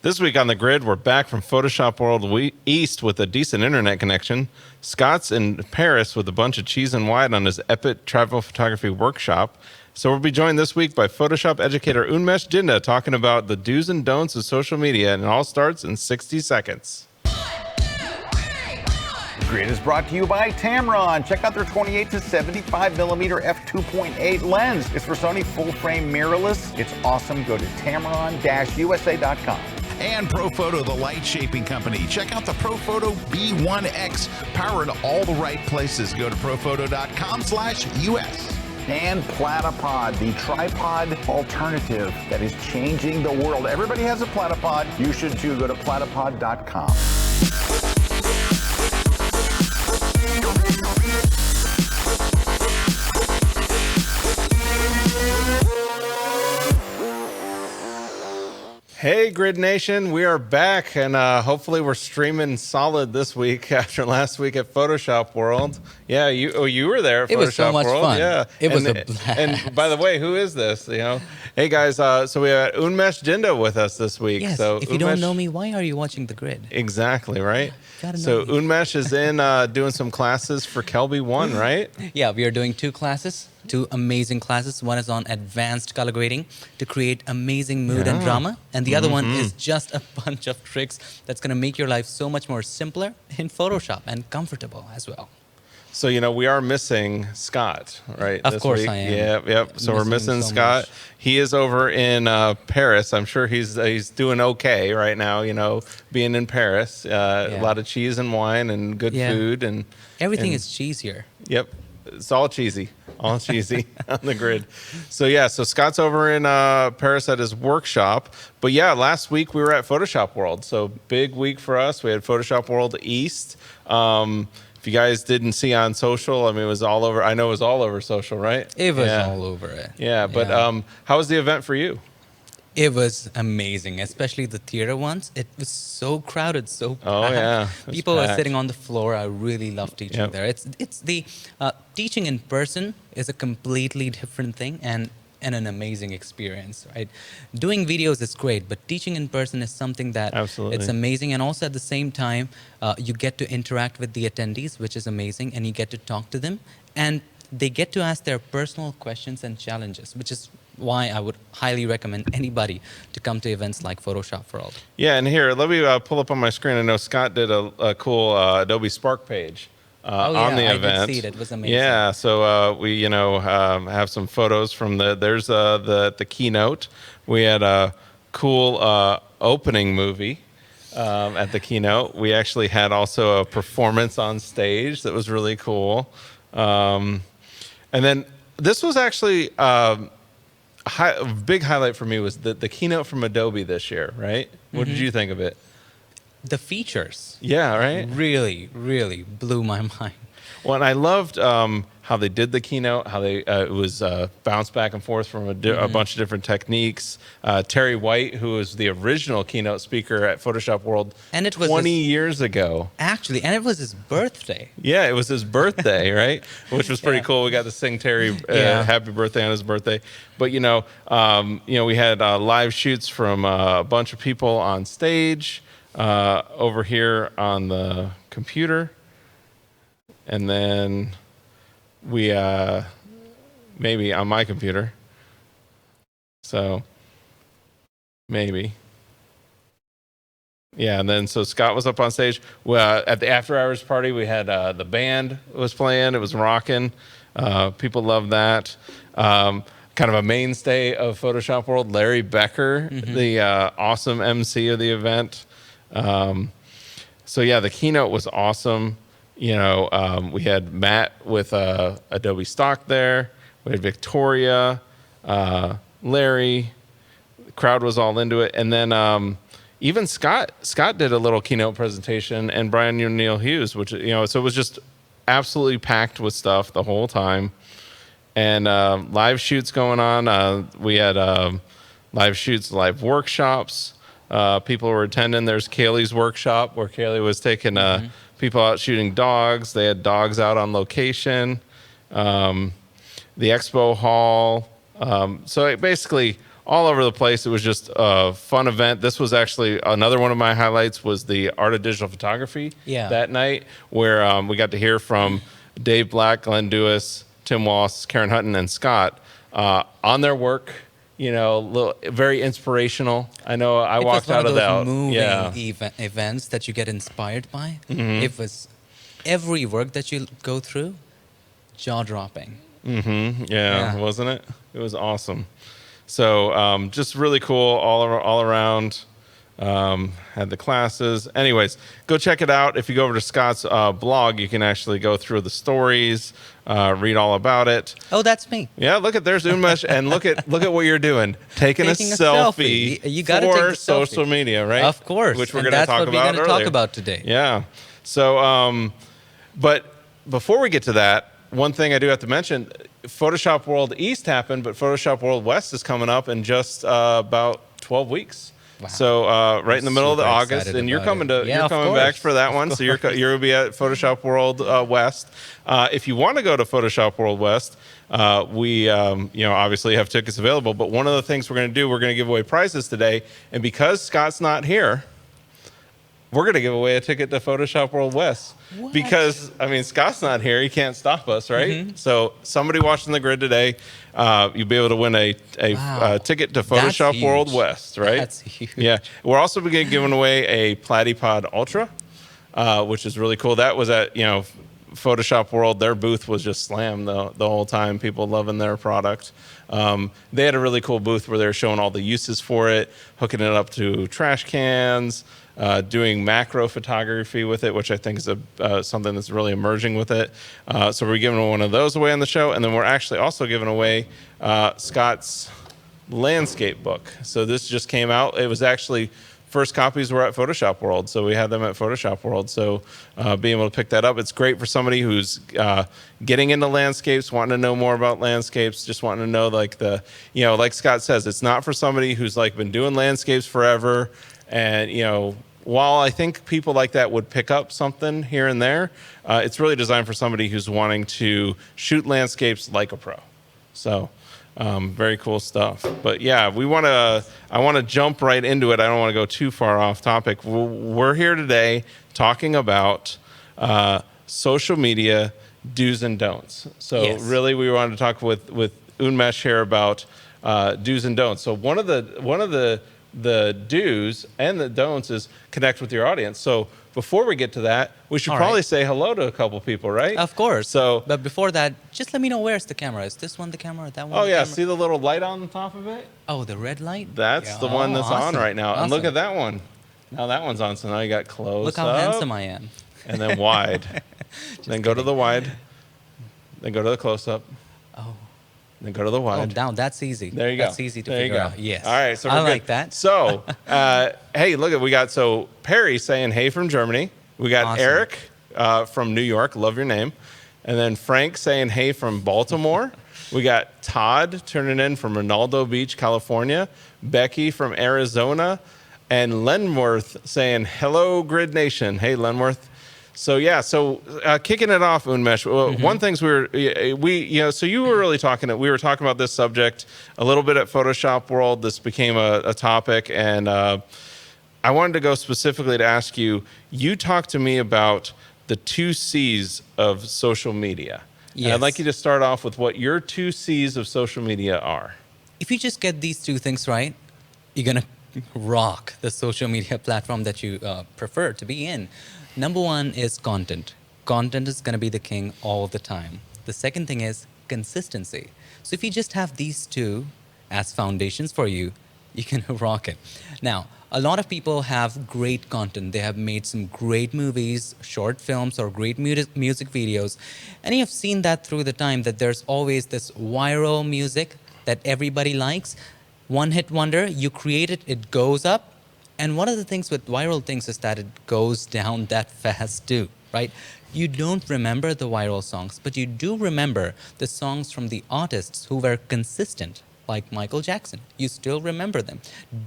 This week on the grid, we're back from Photoshop World East with a decent internet connection. Scott's in Paris with a bunch of cheese and wine on his epic travel photography workshop. So we'll be joined this week by Photoshop educator Unmesh Dinda talking about the do's and don'ts of social media, and it all starts in 60 seconds. Grid is brought to you by Tamron. Check out their 28 to 75 millimeter f2.8 lens. It's for Sony full frame mirrorless. It's awesome. Go to tamron-usa.com. And ProPhoto, the light shaping company. Check out the ProPhoto B1X, powered all the right places. Go to proPhoto.com/US. And Platypod, the tripod alternative that is changing the world. Everybody has a Platypod. You should too. Go to platypod.com. Hey, Grid Nation, we are back, and hopefully we're streaming solid this week after last week at Photoshop World. Yeah, you were there at Photoshop World. It was so much fun. Yeah. It was a blast. And by the way, who is this? Hey guys, so we have Unmesh Dinda with us this week. Yes, so if you don't know me, why are you watching the grid? Exactly, right? Gotta know So me. Unmesh is in doing some classes for KelbyOne, right? Yeah, we are doing two amazing classes. One is on advanced color grading to create amazing mood and drama. And the other one is just a bunch of tricks that's going to make your life so much more simpler in Photoshop and comfortable as well. So, we are missing Scott, right? Of this course week. I am. Yep. So we're missing so Scott. much. He is over in Paris. I'm sure he's doing okay right now, being in Paris. A lot of cheese and wine and good food. And everything is cheese here. Yep. It's all cheesy on the grid. So Scott's over in Paris at his workshop. But last week we were at Photoshop World. So big week for us. We had Photoshop World East. If you guys didn't see on social, it was all over. I know it was all over social, right? It was all over it. Yeah, but how was the event for you? It was amazing, especially the theater ones. It was so crowded, so packed. Oh, yeah. People were sitting on the floor. I really love teaching there. It's the teaching in person is a completely different thing and an amazing experience, right? Doing videos is great, but teaching in person is something that it's amazing. And also at the same time, you get to interact with the attendees, which is amazing, and you get to talk to them, and they get to ask their personal questions and challenges, which is why I would highly recommend anybody to come to events like Photoshop World. Yeah, and here, let me pull up on my screen. I know Scott did a cool Adobe Spark page on the event. I did see it. It was amazing. Yeah, so we have some photos from the keynote. We had a cool opening movie at the keynote. We actually had also a performance on stage that was really cool. And then this was actually a big highlight for me was the keynote from Adobe this year, right? What did you think of it? The features. Yeah, right? Really, really blew my mind. Well, and I loved how they did the keynote, how they it was bounced back and forth from a bunch of different techniques. Terry White, who was the original keynote speaker at Photoshop World and it was 20 years ago. Actually, and it was his birthday. Yeah, it was his birthday, right? Which was pretty cool. We got to sing Terry happy birthday on his birthday. But, we had live shoots from a bunch of people on stage over here on the computer. And then we, maybe on my computer. So, maybe. Yeah, and then so Scott was up on stage. At the after hours party, we had the band was playing. It was rocking. People loved that. Kind of a mainstay of Photoshop World, Larry Becker, the awesome MC of the event. The keynote was awesome. We had Matt with Adobe Stock there. We had Victoria, Larry. The crowd was all into it. And then even Scott did a little keynote presentation, and Brian O'Neill Hughes, which, so it was just absolutely packed with stuff the whole time. And live shoots going on. We had live shoots, live workshops. People were attending. There's Kaylee's workshop where Kaylee was taking people out shooting dogs. They had dogs out on location. The expo hall. So basically all over the place. It was just a fun event. This was actually another one of my highlights was the Art of Digital Photography that night, where we got to hear from Dave Black, Glenn Dewis, Tim Walsh, Karen Hutton, and Scott on their work. Very inspirational. I know I walked out of that. It was one of those moving events that you get inspired by. It was every work that you go through, jaw-dropping. Yeah, wasn't it? It was awesome. So just really cool all around. Had the classes. Anyways, go check it out. If you go over to Scott's blog, you can actually go through the stories, read all about it. Oh, that's me. Yeah, there's Unmesh, and look at what you're doing, taking a selfie. You got to take the social media, right? Of course, which we're going to talk about. That's what we're going to talk about today. Yeah. So, but before we get to that, one thing I do have to mention: Photoshop World East happened, but Photoshop World West is coming up in just about 12 weeks. Wow. So right in the middle of August, and you're coming back for that one. So you're going to be at Photoshop World West. If you want to go to Photoshop World West, we obviously have tickets available. But one of the things we're going to do, we're going to give away prizes today. And because Scott's not here, we're going to give away a ticket to Photoshop World West. What? Because, Scott's not here. He can't stop us, right? So somebody watching the grid today, you'll be able to win a ticket to Photoshop World West, right? That's huge. Yeah. We're also giving away a Platypod Ultra, which is really cool. That was at, Photoshop World. Their booth was just slammed the whole time. People loving their product. They had a really cool booth where they were showing all the uses for it, hooking it up to trash cans, doing macro photography with it, which I think is something that's really emerging with it. So we're giving one of those away on the show, and then we're actually also giving away Scott's landscape book. So this just came out. It was actually first copies were at Photoshop World, so we had them at Photoshop World. So being able to pick that up, it's great for somebody who's getting into landscapes, wanting to know more about landscapes, just wanting to know like Scott says, it's not for somebody who's been doing landscapes forever. And, while I think people like that would pick up something here and there, it's really designed for somebody who's wanting to shoot landscapes like a pro. So very cool stuff. But yeah, I want to jump right into it. I don't want to go too far off topic. We're here today talking about social media do's and don'ts. So really we wanted to talk with Unmesh here about do's and don'ts. So one of the do's and the don'ts is connect with your audience. So before we get to that, we should probably say hello to a couple people, right? Of course. But before that, just let me know where's the camera. Is this one the camera or that one? Oh, yeah. Camera? See the little light on the top of it? Oh, the red light? That's the one that's on right now. And look at that one. Now that one's on, so now you got close Look how handsome I am. And then wide. Then go to the wide. Then go to the close-up. Oh. Then go to the wide. Oh, down. That's easy. There you go. That's easy to figure out. Yes. All right. So I we're like good. that. So, hey, look, we got Perry saying hey from Germany. We got Erik from New York. Love your name. And then Frank saying hey from Baltimore. We got Todd turning in from Ronaldo Beach, California. Becky from Arizona. And Lenworth saying hello, Grid Nation. Hey, Lenworth. So kicking it off, Unmesh. One thing so you were really we were talking about this subject a little bit at Photoshop World. This became a topic, and I wanted to go specifically to ask you. You talked to me about the 2 C's of social media. Yes. And I'd like you to start off with what your 2 C's of social media are. If you just get these 2 things right, you're gonna rock the social media platform that you prefer to be in. Number 1 is content. Content is going to be the king all the time. The second thing is consistency. So if you just have these 2 as foundations for you, you can rock it. Now, a lot of people have great content. They have made some great movies, short films, or great music videos. And you've seen that through the time that there's always this viral music that everybody likes. One-hit wonder, you create it, it goes up. And one of the things with viral things is that it goes down that fast too, right? You don't remember the viral songs, but you do remember the songs from the artists who were consistent, like Michael Jackson. You still remember them.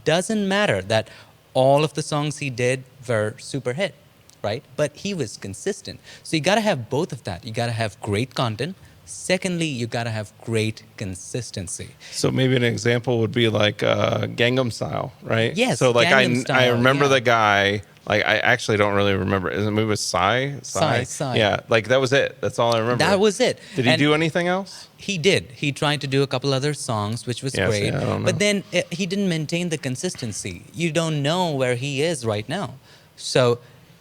Doesn't matter that all of the songs he did were super hit, right? But he was consistent. So you gotta have both of that. You gotta have great content, Secondly, you got to have great consistency. So maybe an example would be like Gangnam Style, right? Yes, So like Gangnam I Style, remember yeah. the guy. Like I actually don't really remember. Is the movie was Psy? Psy. Yeah, like that was it. That's all I remember. That was it. Did he And do anything else? he did. He tried to do a couple other songs, which was Yes, great. yeah, I don't know. But then he didn't maintain the consistency. You don't know where he is right now. So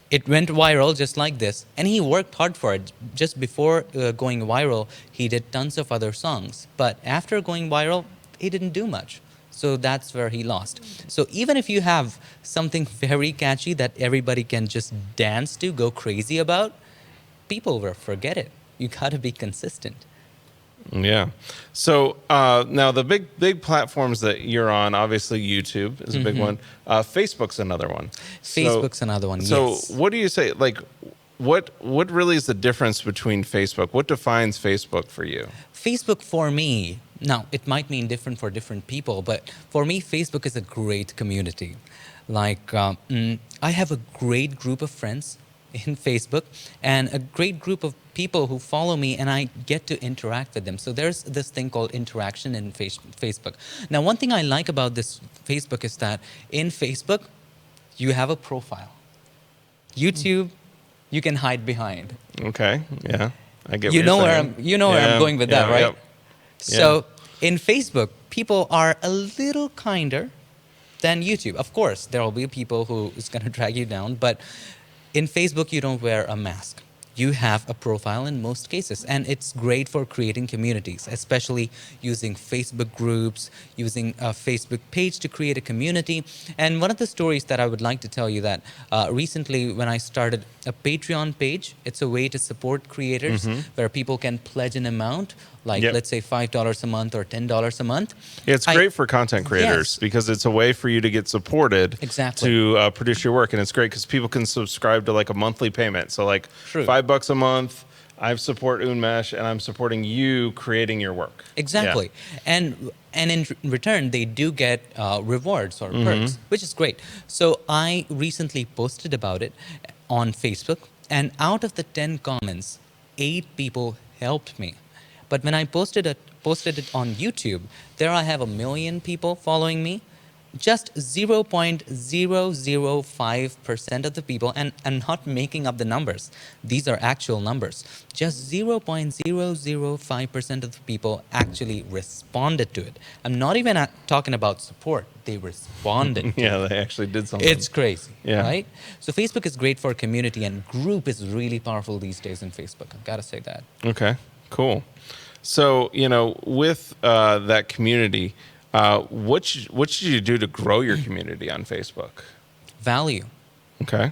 it went viral just like this. And he worked hard for it. Just before going viral, he did tons of other songs. But after going viral, he didn't do much. So that's where he lost. So even if you have something very catchy that everybody can just dance to, go crazy about, people will forget it. You got to be consistent. Yeah. So now the big platforms that you're on, obviously YouTube is a big one. Facebook's another one. Facebook's another one. So Yes. what do you say? Like, what really is the difference between Facebook? What defines Facebook for you? Facebook for me, now it might mean different for different people, but for me, Facebook is a great community. Like, I have a great group of friends in Facebook and a great group of people who follow me, and I get to interact with them. So there's this thing called interaction in Facebook. Now, one thing I like about this Facebook is that in Facebook, you have a profile. YouTube, you can hide behind. Okay. Yeah. I get. You what know you're where saying. where I'm going with that, right? Yep. So in Facebook, people are a little kinder than YouTube. Of course, there will be people who is going to drag you down, but in Facebook, you don't wear a mask. You have a profile in most cases, and it's great for creating communities, especially using Facebook groups, using a Facebook page to create a community. And one of the stories that I would like to tell you that recently when I started a Patreon page, it's a way to support creators where people can pledge an amount, like let's say $5 a month or $10 a month. Yeah, it's great for content creators because it's a way for you to get supported to produce your work. And it's great because people can subscribe to like a monthly payment. So like $5 a month, I support Unmesh and I'm supporting you creating your work. Exactly. Yeah. And in return, they do get rewards or perks, which is great. So I recently posted about it on Facebook, and out of the 10 comments, 8 people helped me. But when I posted it on YouTube, there I have 1 million people following me. Just 0.005% of the people, and I'm not making up the numbers. These are actual numbers. Just 0.005% of the people actually responded to it. I'm not even talking about support. They responded. Yeah, they actually did something. It's crazy, right? So Facebook is great for community, and group is really powerful these days in Facebook. I've got to say that. Okay, cool. So, with that community, what should you do to grow your community on Facebook? Value. Okay.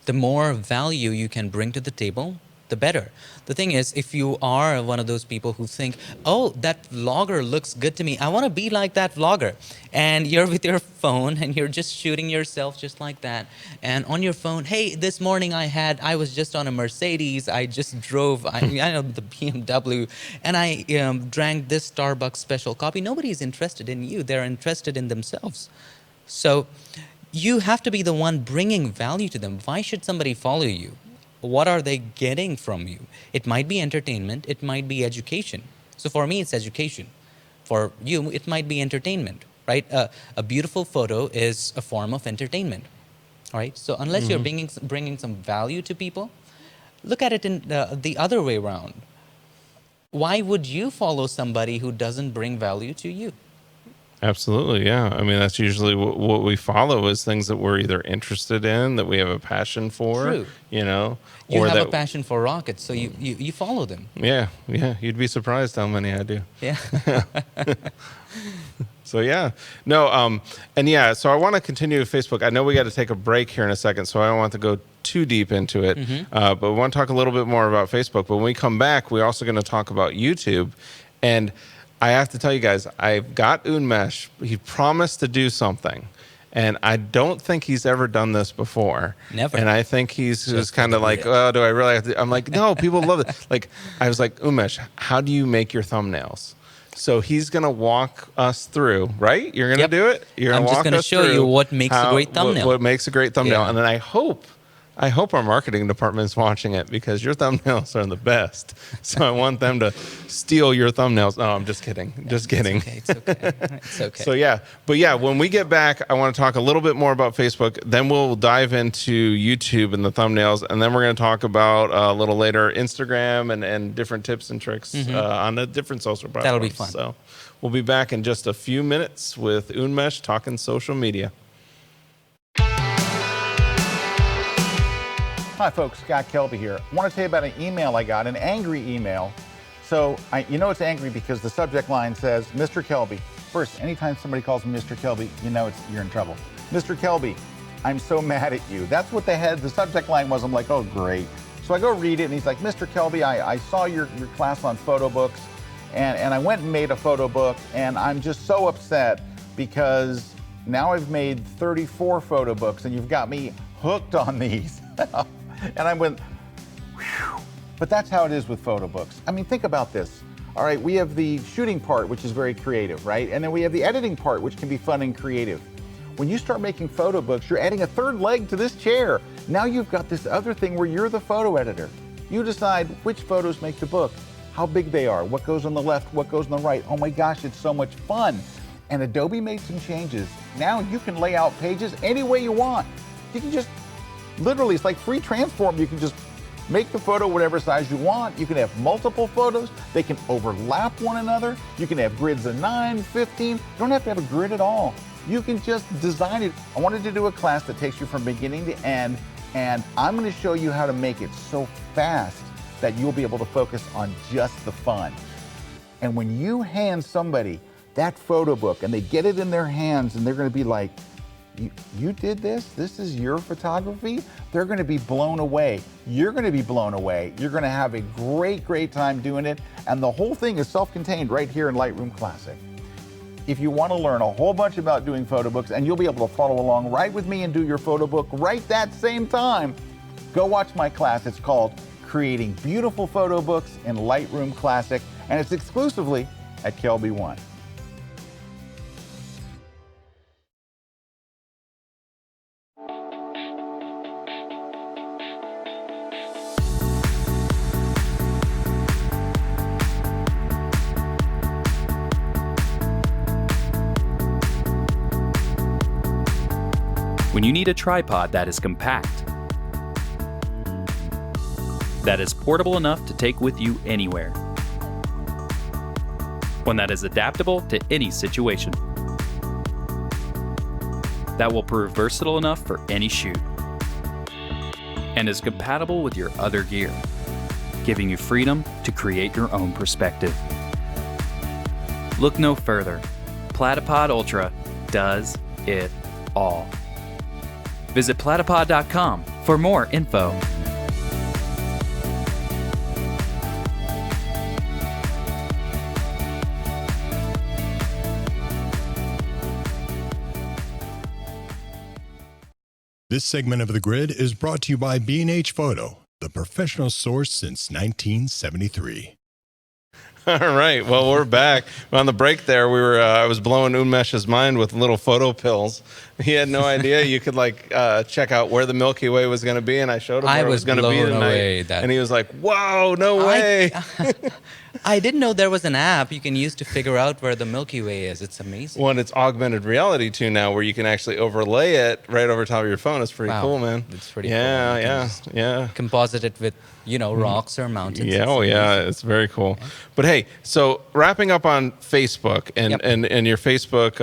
The more value you can bring to the table, the better. The thing is, if you are one of those people who think, oh, that vlogger looks good to me, I want to be like that vlogger, and you're with your phone and you're just shooting yourself just like that, and on your phone, hey, this morning I was just on a Mercedes, I just drove, I know the BMW, and I drank this Starbucks special coffee. Nobody's interested in you. They're interested in themselves. So you have to be the one bringing value to them. Why should somebody follow you? What are they getting from you? It might be entertainment. It might be education. So for me, it's education. For you, it might be entertainment, right? A beautiful photo is a form of entertainment, all right? So unless you're bringing some value to people, look at it in the other way around. Why would you follow somebody who doesn't bring value to you? Absolutely, yeah. I mean, that's usually what we follow is things that we're either interested in, that we have a passion for. True. You have a passion for rockets, so you follow them. Yeah. You'd be surprised how many I do. Yeah. So yeah, no, so I want to continue with Facebook. I know we got to take a break here in a second, so I don't want to go too deep into it. But we want to talk a little bit more about Facebook. But when we come back, we're also going to talk about YouTube. And I have to tell you guys, I've got Unmesh. He promised to do something. And I don't think he's ever done this before. Never. And I think he's just kind of like, oh, do I really have to? I'm like, no, people love it. Like, I was like, Unmesh, how do you make your thumbnails? So he's going to walk us through, right? You're going to do it? You're I'm just going to show you what makes a great thumbnail. What makes a great thumbnail. Yeah. And then I hope I hope our marketing department's watching it because your thumbnails are the best. So I want them to steal your thumbnails. No, I'm just kidding. Just kidding. It's okay. It's okay. So yeah, but yeah, when we get back, I want to talk a little bit more about Facebook. Then we'll dive into YouTube and the thumbnails, and then we're going to talk about a little later Instagram and different tips and tricks on the different social platforms. That'll be fun. So we'll be back in just a few minutes with Unmesh talking social media. Hi folks, Scott Kelby here. I want to tell you about an email I got, an angry email. So you know it's angry because the subject line says, Mr. Kelby. First, anytime somebody calls me Mr. Kelby, you know you're in trouble. Mr. Kelby, I'm so mad at you. That's what the subject line was. I'm like, oh great. So I go read it and he's like, Mr. Kelby, I saw your class on photo books and I went and made a photo book and I'm just so upset because now I've made 34 photo books and you've got me hooked on these. And I went, whew. But that's how it is with photo books. I mean, think about this. All right, we have the shooting part, which is very creative, right? And then we have the editing part, which can be fun and creative. When you start making photo books, you're adding a third leg to this chair. Now you've got this other thing where you're the photo editor. You decide which photos make the book, how big they are, what goes on the left, what goes on the right. Oh my gosh, it's so much fun. And Adobe made some changes. Now you can lay out pages any way you want. You can just literally, it's like free transform. You can just make the photo whatever size you want. You can have multiple photos. They can overlap one another. You can have grids of 9, 15. You don't have to have a grid at all. You can just design it. I wanted to do a class that takes you from beginning to end, and I'm going to show you how to make it so fast that you'll be able to focus on just the fun. And when you hand somebody that photo book and they get it in their hands and they're going to be like, you did this? This is your photography? They're going to be blown away. You're going to be blown away. You're going to have a great, great time doing it. And the whole thing is self-contained right here in Lightroom Classic. If you want to learn a whole bunch about doing photo books and you'll be able to follow along right with me and do your photo book right that same time, go watch my class. It's called Creating Beautiful Photo Books in Lightroom Classic, and it's exclusively at KelbyOne. When you need a tripod that is compact, that is portable enough to take with you anywhere, one that is adaptable to any situation, that will prove versatile enough for any shoot, and is compatible with your other gear, giving you freedom to create your own perspective. Look no further. Platypod Ultra does it all. Visit platypod.com for more info. This segment of The Grid is brought to you by B&H Photo, the professional source since 1973. All right. Well, we're back. On the break there, I was blowing Unmesh's mind with little photo pills. He had no idea you could check out where the Milky Way was going to be, and I showed him where it was going to be tonight. And he was like, "Whoa, no way!" I didn't know there was an app you can use to figure out where the Milky Way is. It's amazing. Well, and it's augmented reality too now, where you can actually overlay it right over top of your phone. It's pretty cool, man. It's pretty cool. Yeah. Composite it with, rocks or mountains. Yeah, it's very cool. Okay. But hey, so wrapping up on Facebook and your Facebook,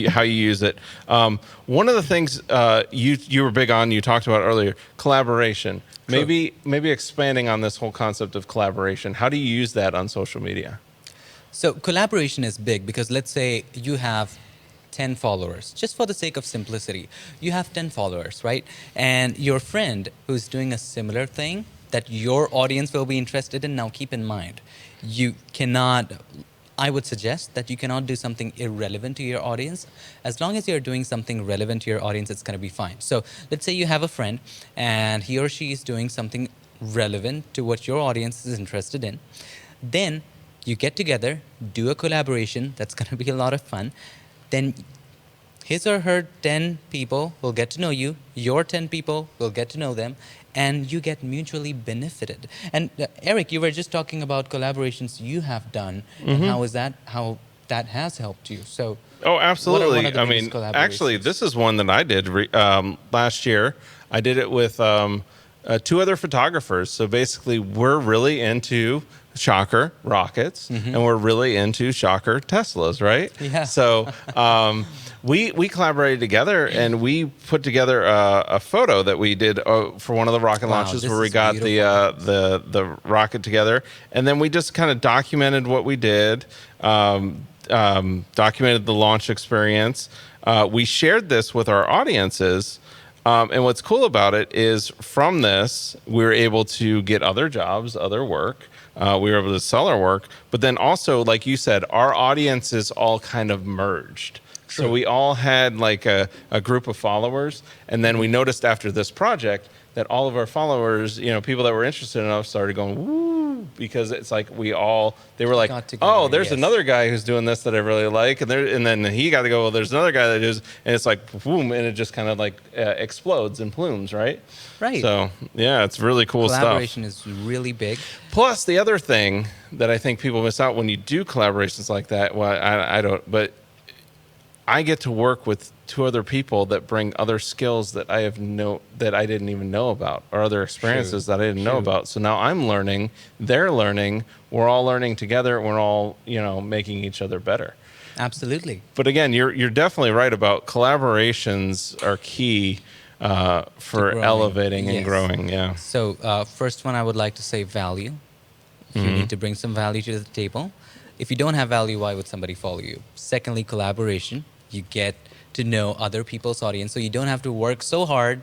how you use it. One of the things you were big on, you talked about earlier, collaboration. True. Maybe expanding on this whole concept of collaboration. How do you use that on social media? So collaboration is big because let's say you have 10 followers, just for the sake of simplicity. You have 10 followers, right? And your friend who's doing a similar thing that your audience will be interested in. Now keep in mind, I would suggest that you cannot do something irrelevant to your audience. As long as you're doing something relevant to your audience, it's going to be fine. So let's say you have a friend and he or she is doing something relevant to what your audience is interested in. Then you get together, do a collaboration. That's going to be a lot of fun. Then his or her 10 people will get to know you, your 10 people will get to know them, and you get mutually benefited. And Erik, you were just talking about collaborations you have done, and how that has helped you. So, Oh, what are one absolutely. of the I biggest mean, actually, collaborations? this is one that I did last year. I did it with 2 other photographers. So basically, we're really into shocker rockets, and we're really into shocker Teslas, right? Yeah. So we collaborated together, and we put together a photo that we did for one of the rocket Wow, launches this where we is got beautiful. the rocket together, and then we just kind of documented what we did. Documented the launch experience. We shared this with our audiences. And what's cool about it is from this, we were able to get other jobs, other work. We were able to sell our work. But then also, like you said, our audiences all kind of merged. So we all had like a group of followers. And then we noticed after this project that all of our followers, people that were interested in us started going, woo, because it's like they were like, Got together, oh, there's yes. another guy who's doing this that I really like. And then he got to go, well, there's another guy that is, and it's like, boom, and it just kind of like explodes in plumes, right? Right. So, yeah, it's really cool stuff. Collaboration is really big. Plus, the other thing that I think people miss out when you do collaborations like that, well, I don't, but I get to work with 2 other people that bring other skills that I didn't even know about, or other experiences that I didn't know about. So now I'm learning, they're learning, we're all learning together, we're all, making each other better. Absolutely. But again, you're definitely right about collaborations are key for growing. elevating and Yes. growing. Yeah. So, first one, I would like to say value. You need to bring some value to the table. If you don't have value, why would somebody follow you? Secondly, collaboration. You get to know other people's audience, so you don't have to work so hard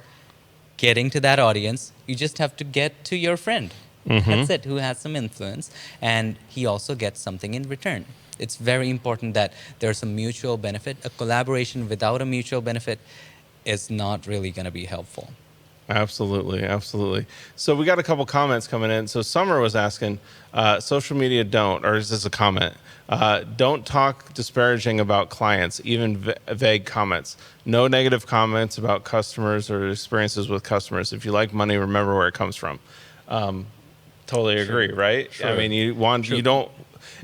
getting to that audience. You just have to get to your friend. That's it, who has some influence, and he also gets something in return. It's very important that there's a mutual benefit. A collaboration without a mutual benefit is not really going to be helpful. Absolutely, absolutely. So we got a couple comments coming in. So Summer was asking, social media don't, or is this a comment? Don't talk disparaging about clients, even vague comments. No negative comments about customers or experiences with customers. If you like money, remember where it comes from. Totally agree, right? I mean, you don't,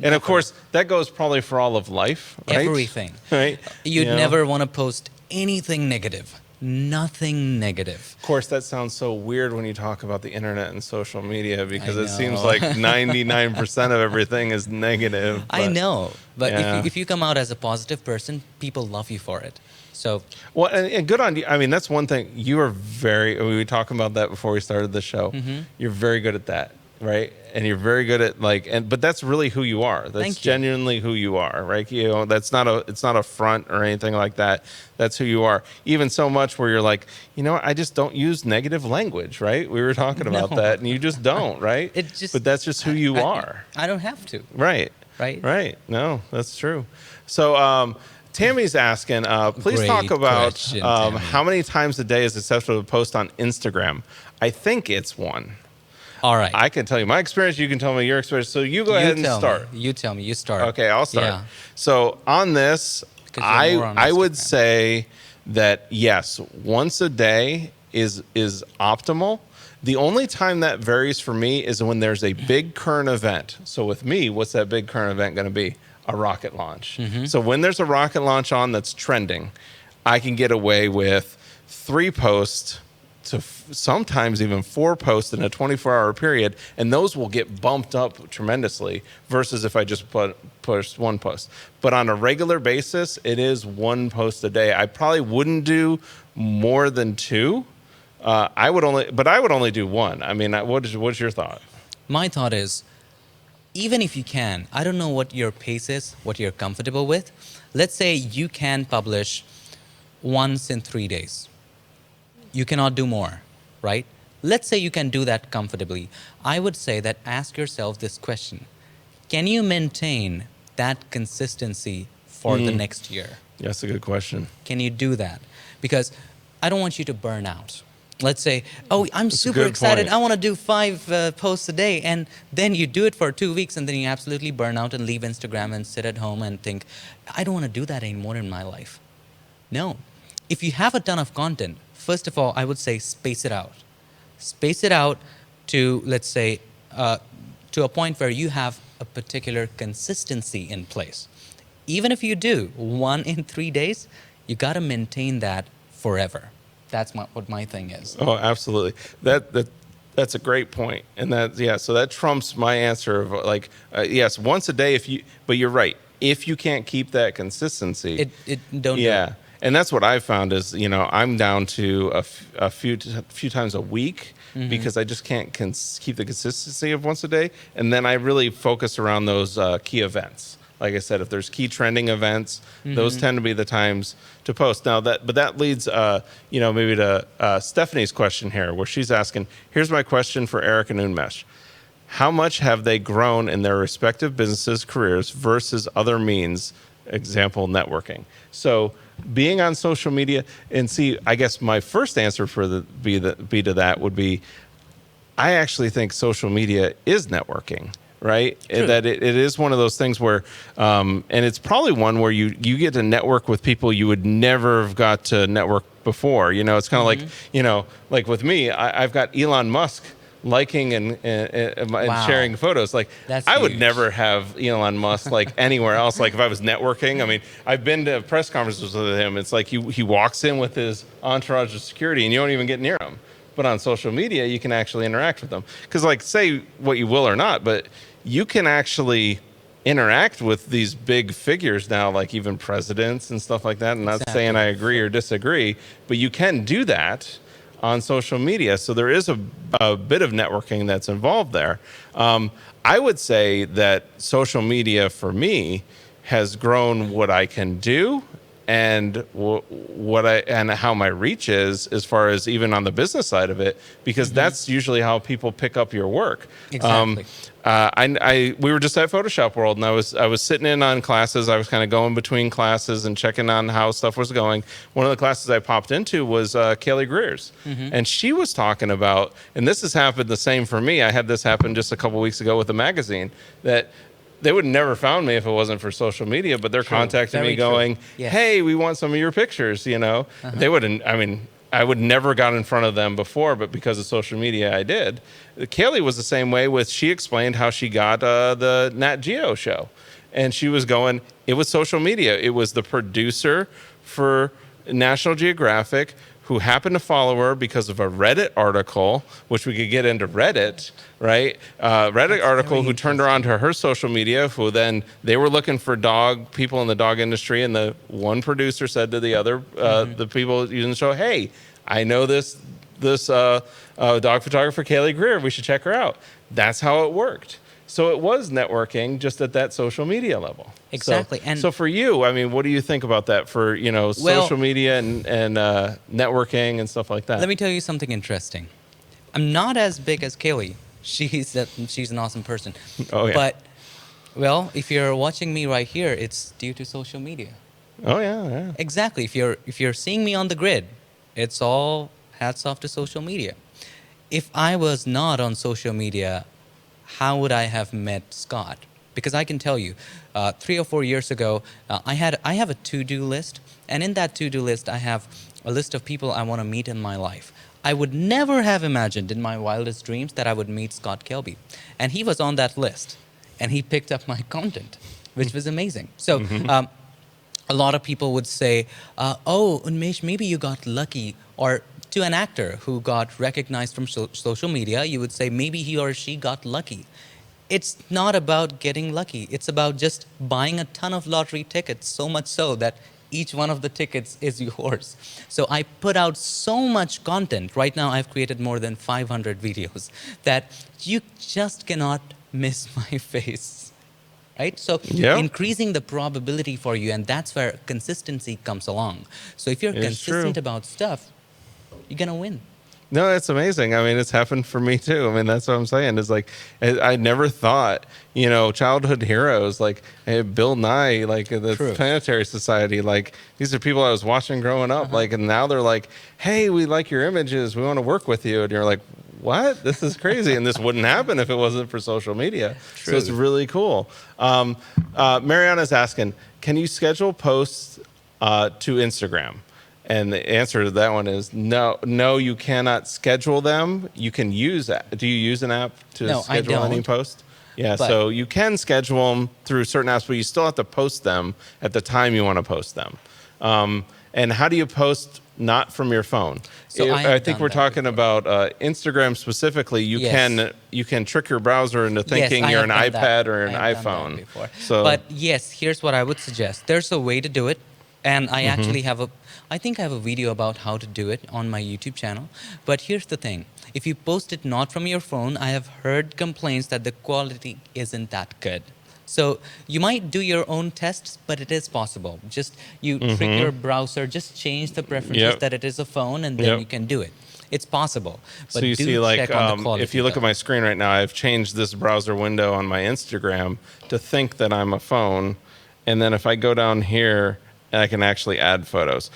and of course, that goes probably for all of life, right? Everything. Right? You'd You know? never want to post anything negative. Nothing negative. Of course, that sounds so weird when you talk about the internet and social media because I it seems know. like 99% of everything is negative. I but- know, but Yeah. if you come out as a positive person, people love you for it. So Well, and good on you. I mean, that's one thing. You are we were talking about that before we started the show. You're very good at that, right? And you're very good at but that's really who you are. That's Thank you. genuinely who you are, right? It's not a front or anything like that. That's who you are. Even so much where you're like, I just don't use negative language, right? We were talking about No. that, and you just don't, right? But that's just who you are. I don't have to. Right. Right. Right. No, that's true. So Tammy's asking, please Great talk about question, Tammy. how many times a day is acceptable to post on Instagram. I think it's 1. All right. I can tell you my experience. You can tell me your experience. So you go ahead and start. You tell me. You start. Okay, I'll start. Yeah. So on this, 'Cause you're more on I would Instagram. say that yes, once a day is optimal. The only time that varies for me is when there's a big current event. So with me, what's that big current event going to be? A rocket launch. So when there's a rocket launch on that's trending, I can get away with 3 posts to sometimes even 4 posts in a 24-hour period, and those will get bumped up tremendously versus if I just push 1 post. But on a regular basis, it is 1 post a day. I probably wouldn't do more than 2. I would only do 1. I mean, what's your thought? My thought is, even if you can, I don't know what your pace is, what you're comfortable with. Let's say you can publish once in 3 days. You cannot do more, right? Let's say you can do that comfortably. I would say that ask yourself this question. Can you maintain that consistency for the next year? That's a good question. Can you do that? Because I don't want you to burn out. Let's say, oh, I'm super good excited. point. I want to do 5 posts a day. And then you do it for 2 weeks and then you absolutely burn out and leave Instagram and sit at home and think, I don't want to do that anymore in my life. No. If you have a ton of content, first of all, I would say space it out. Space it out to, let's say, to a point where you have a particular consistency in place. Even if you do 1 in 3 days, you got to maintain that forever. That's what my thing is. Oh, absolutely. That's a great point. And so that trumps my answer of like, yes, once a day but you're right. If you can't keep that consistency, don't do it. And that's what I've found is, I'm down to a few times a week because I just can't keep the consistency of once a day. And then I really focus around those key events. Like I said, if there's key trending events, those tend to be the times to post. Now that leads, maybe to Stephanie's question here, where she's asking, here's my question for Erik and Unmesh. How much have they grown in their respective businesses, careers versus other means, example, networking? So being on social media, and see, I guess my first answer be to that would be, I actually think social media is networking. Right? That it is one of those things where, and it's probably one where you get to network with people you would never have got to network before. It's kind of like, like with me, I've got Elon Musk liking and sharing photos. Like That's I would huge. never have Elon Musk like anywhere else. Like if I was networking, I mean, I've been to press conferences with him. It's like he walks in with his entourage of security and you don't even get near him. But on social media, you can actually interact with them. Because like say what you will or not, but you can actually interact with these big figures now, like even presidents and stuff like that. I'm not saying I agree or disagree, but you can do that on social media. So there is a bit of networking that's involved there. I would say that social media for me has grown what I can do and and how my reach is as far as even on the business side of it, because that's usually how people pick up your work. Exactly. We were just at Photoshop World, and I was sitting in on classes. I was kind of going between classes and checking on how stuff was going. One of the classes I popped into was Kaylee Greer's, and she was talking about, and this has happened the same for me. I had this happen just a couple weeks ago with a magazine that they would have never found me if it wasn't for social media, but they're contacting me going, Yes. hey, we want some of your pictures, They wouldn't, I would never got in front of them before, but because of social media, I did. Kaylee was the same way she explained how she got the Nat Geo show. And she was going, it was social media. It was the producer for National Geographic who happened to follow her because of a Reddit article, which we could get into Reddit, right? Reddit article who turned her on to her social media, who then they were looking for people in the dog industry, and the one producer said to the other, the people using the show, hey, I know this dog photographer, Kaylee Greer, we should check her out. That's how it worked. So it was networking just at that social media level. Exactly. So for you, what do you think about that for, social media and networking and stuff like that? Let me tell you something interesting. I'm not as big as Kaylee. She's an awesome person. Oh, yeah. But, well, if you're watching me right here, it's due to social media. Oh, yeah. Exactly. If you're seeing me on the grid, it's all hats off to social media. If I was not on social media, how would I have met Scott? Because I can tell you, 3 or 4 years ago, I have a to-do list, and in that to-do list, I have a list of people I want to meet in my life. I would never have imagined in my wildest dreams that I would meet Scott Kelby, and he was on that list, and he picked up my content, which was amazing. So, a lot of people would say, "Oh, Unmesh, maybe you got lucky," or to an actor who got recognized from social media, you would say maybe he or she got lucky. It's not about getting lucky. It's about just buying a ton of lottery tickets, so much so that each one of the tickets is yours. So I put out so much content. Right now, I've created more than 500 videos that you just cannot miss my face. Right? So increasing the probability for you, and that's where consistency comes along. So if you're consistent about stuff, you're going to win. No, that's amazing. It's happened for me too. That's what I'm saying. Is like, I never thought, childhood heroes like Bill Nye, like the Planetary Society, like these are people I was watching growing up, like, and now they're like, hey, we like your images. We want to work with you. And you're like, what? This is crazy. And this wouldn't happen if it wasn't for social media. So it's really cool. Mariana's asking, can you schedule posts to Instagram? And the answer to that one is no. No, you cannot schedule them. You can use. Do you use an app to No, I schedule any don't. post? Yeah, But- so you can schedule them through certain apps, but you still have to post them at the time you want to post them. And how do you post not from your phone? So I have think done we're that talking about Instagram specifically. You Yes. can trick your browser into thinking I you're an have done iPad that. or an I have done iPhone. that before. So, but yes, here's what I would suggest. There's a way to do it, and I actually have I think I have a video about how to do it on my YouTube channel. But here's the thing: if you post it not from your phone, I have heard complaints that the quality isn't that good. So you might do your own tests, but it is possible. Just you trick your browser, just change the preferences Yep. that it is a phone, and then Yep. you can do it. It's possible. But so you do see, like, check on the quality, if you look at though. my screen right now, I've changed this browser window on my Instagram to think that I'm a phone, and then if I go down here, I can actually add photos.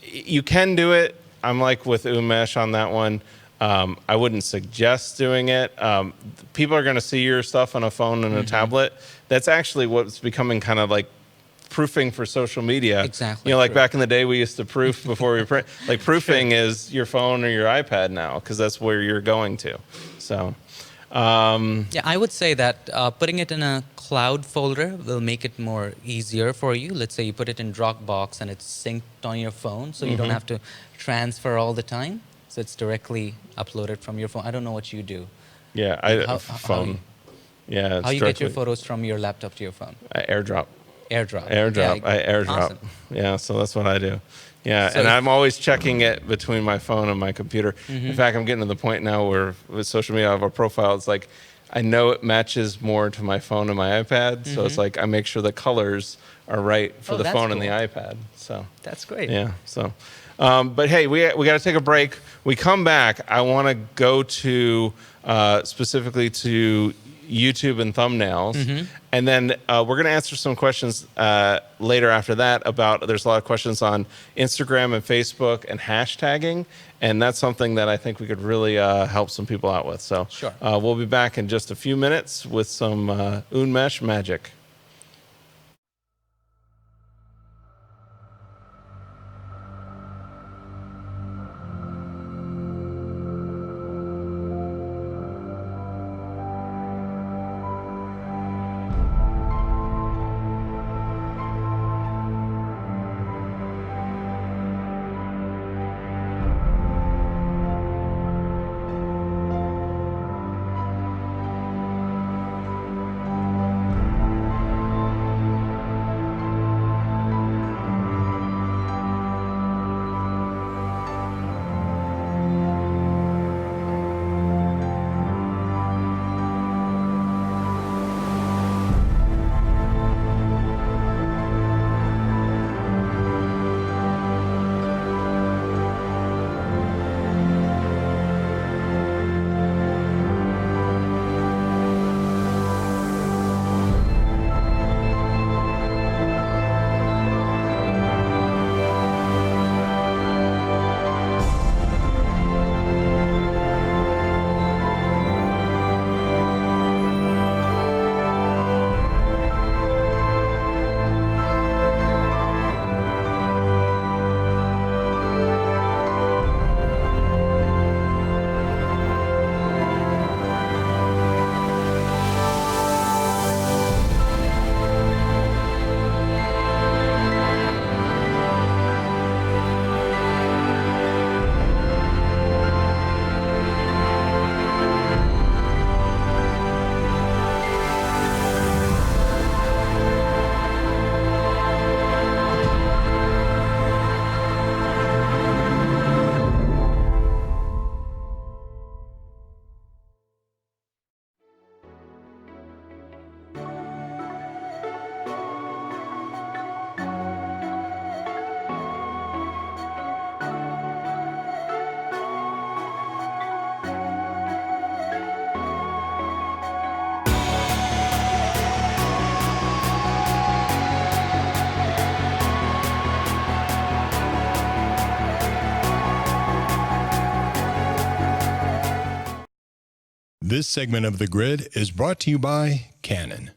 You can do it. I'm like with Unmesh on that one. I wouldn't suggest doing it. People are going to see your stuff on a phone and a tablet. That's actually what's becoming kind of like proofing for social media. Exactly. You know, like True. back in the day, we used to proof before we print. Like proofing is your phone or your iPad now, because that's where you're going to. So, Yeah, I would say that putting it in a cloud folder will make it more easier for you. Let's say you put it in Dropbox and it's synced on your phone, so you don't have to transfer all the time. So it's directly uploaded from your phone. I don't know what you do. yeah, phone. Yeah, it's How you get your directly- photos from your laptop to your phone? AirDrop. AirDrop. AirDrop. Yeah, I AirDrop. awesome. Yeah, so that's what I do. Yeah, So and if- I'm always checking it between my phone and my computer. Mm-hmm. In fact, I'm getting to the point now where with social media, I have a profile. It's like I know it matches more to my phone and my iPad, so it's like I make sure the colors are right for Mm-hmm. Oh, the that's phone and the cool. iPad. So That's great. yeah, so. But hey, we got to take a break. We come back. I want to go to specifically to YouTube and thumbnails, and then we're going to answer some questions later after that about. There's a lot of questions on Instagram and Facebook and hashtagging, and that's something that I think we could really help some people out with. So Sure. We'll be back in just a few minutes with some Unmesh magic. This segment of The Grid is brought to you by Canon.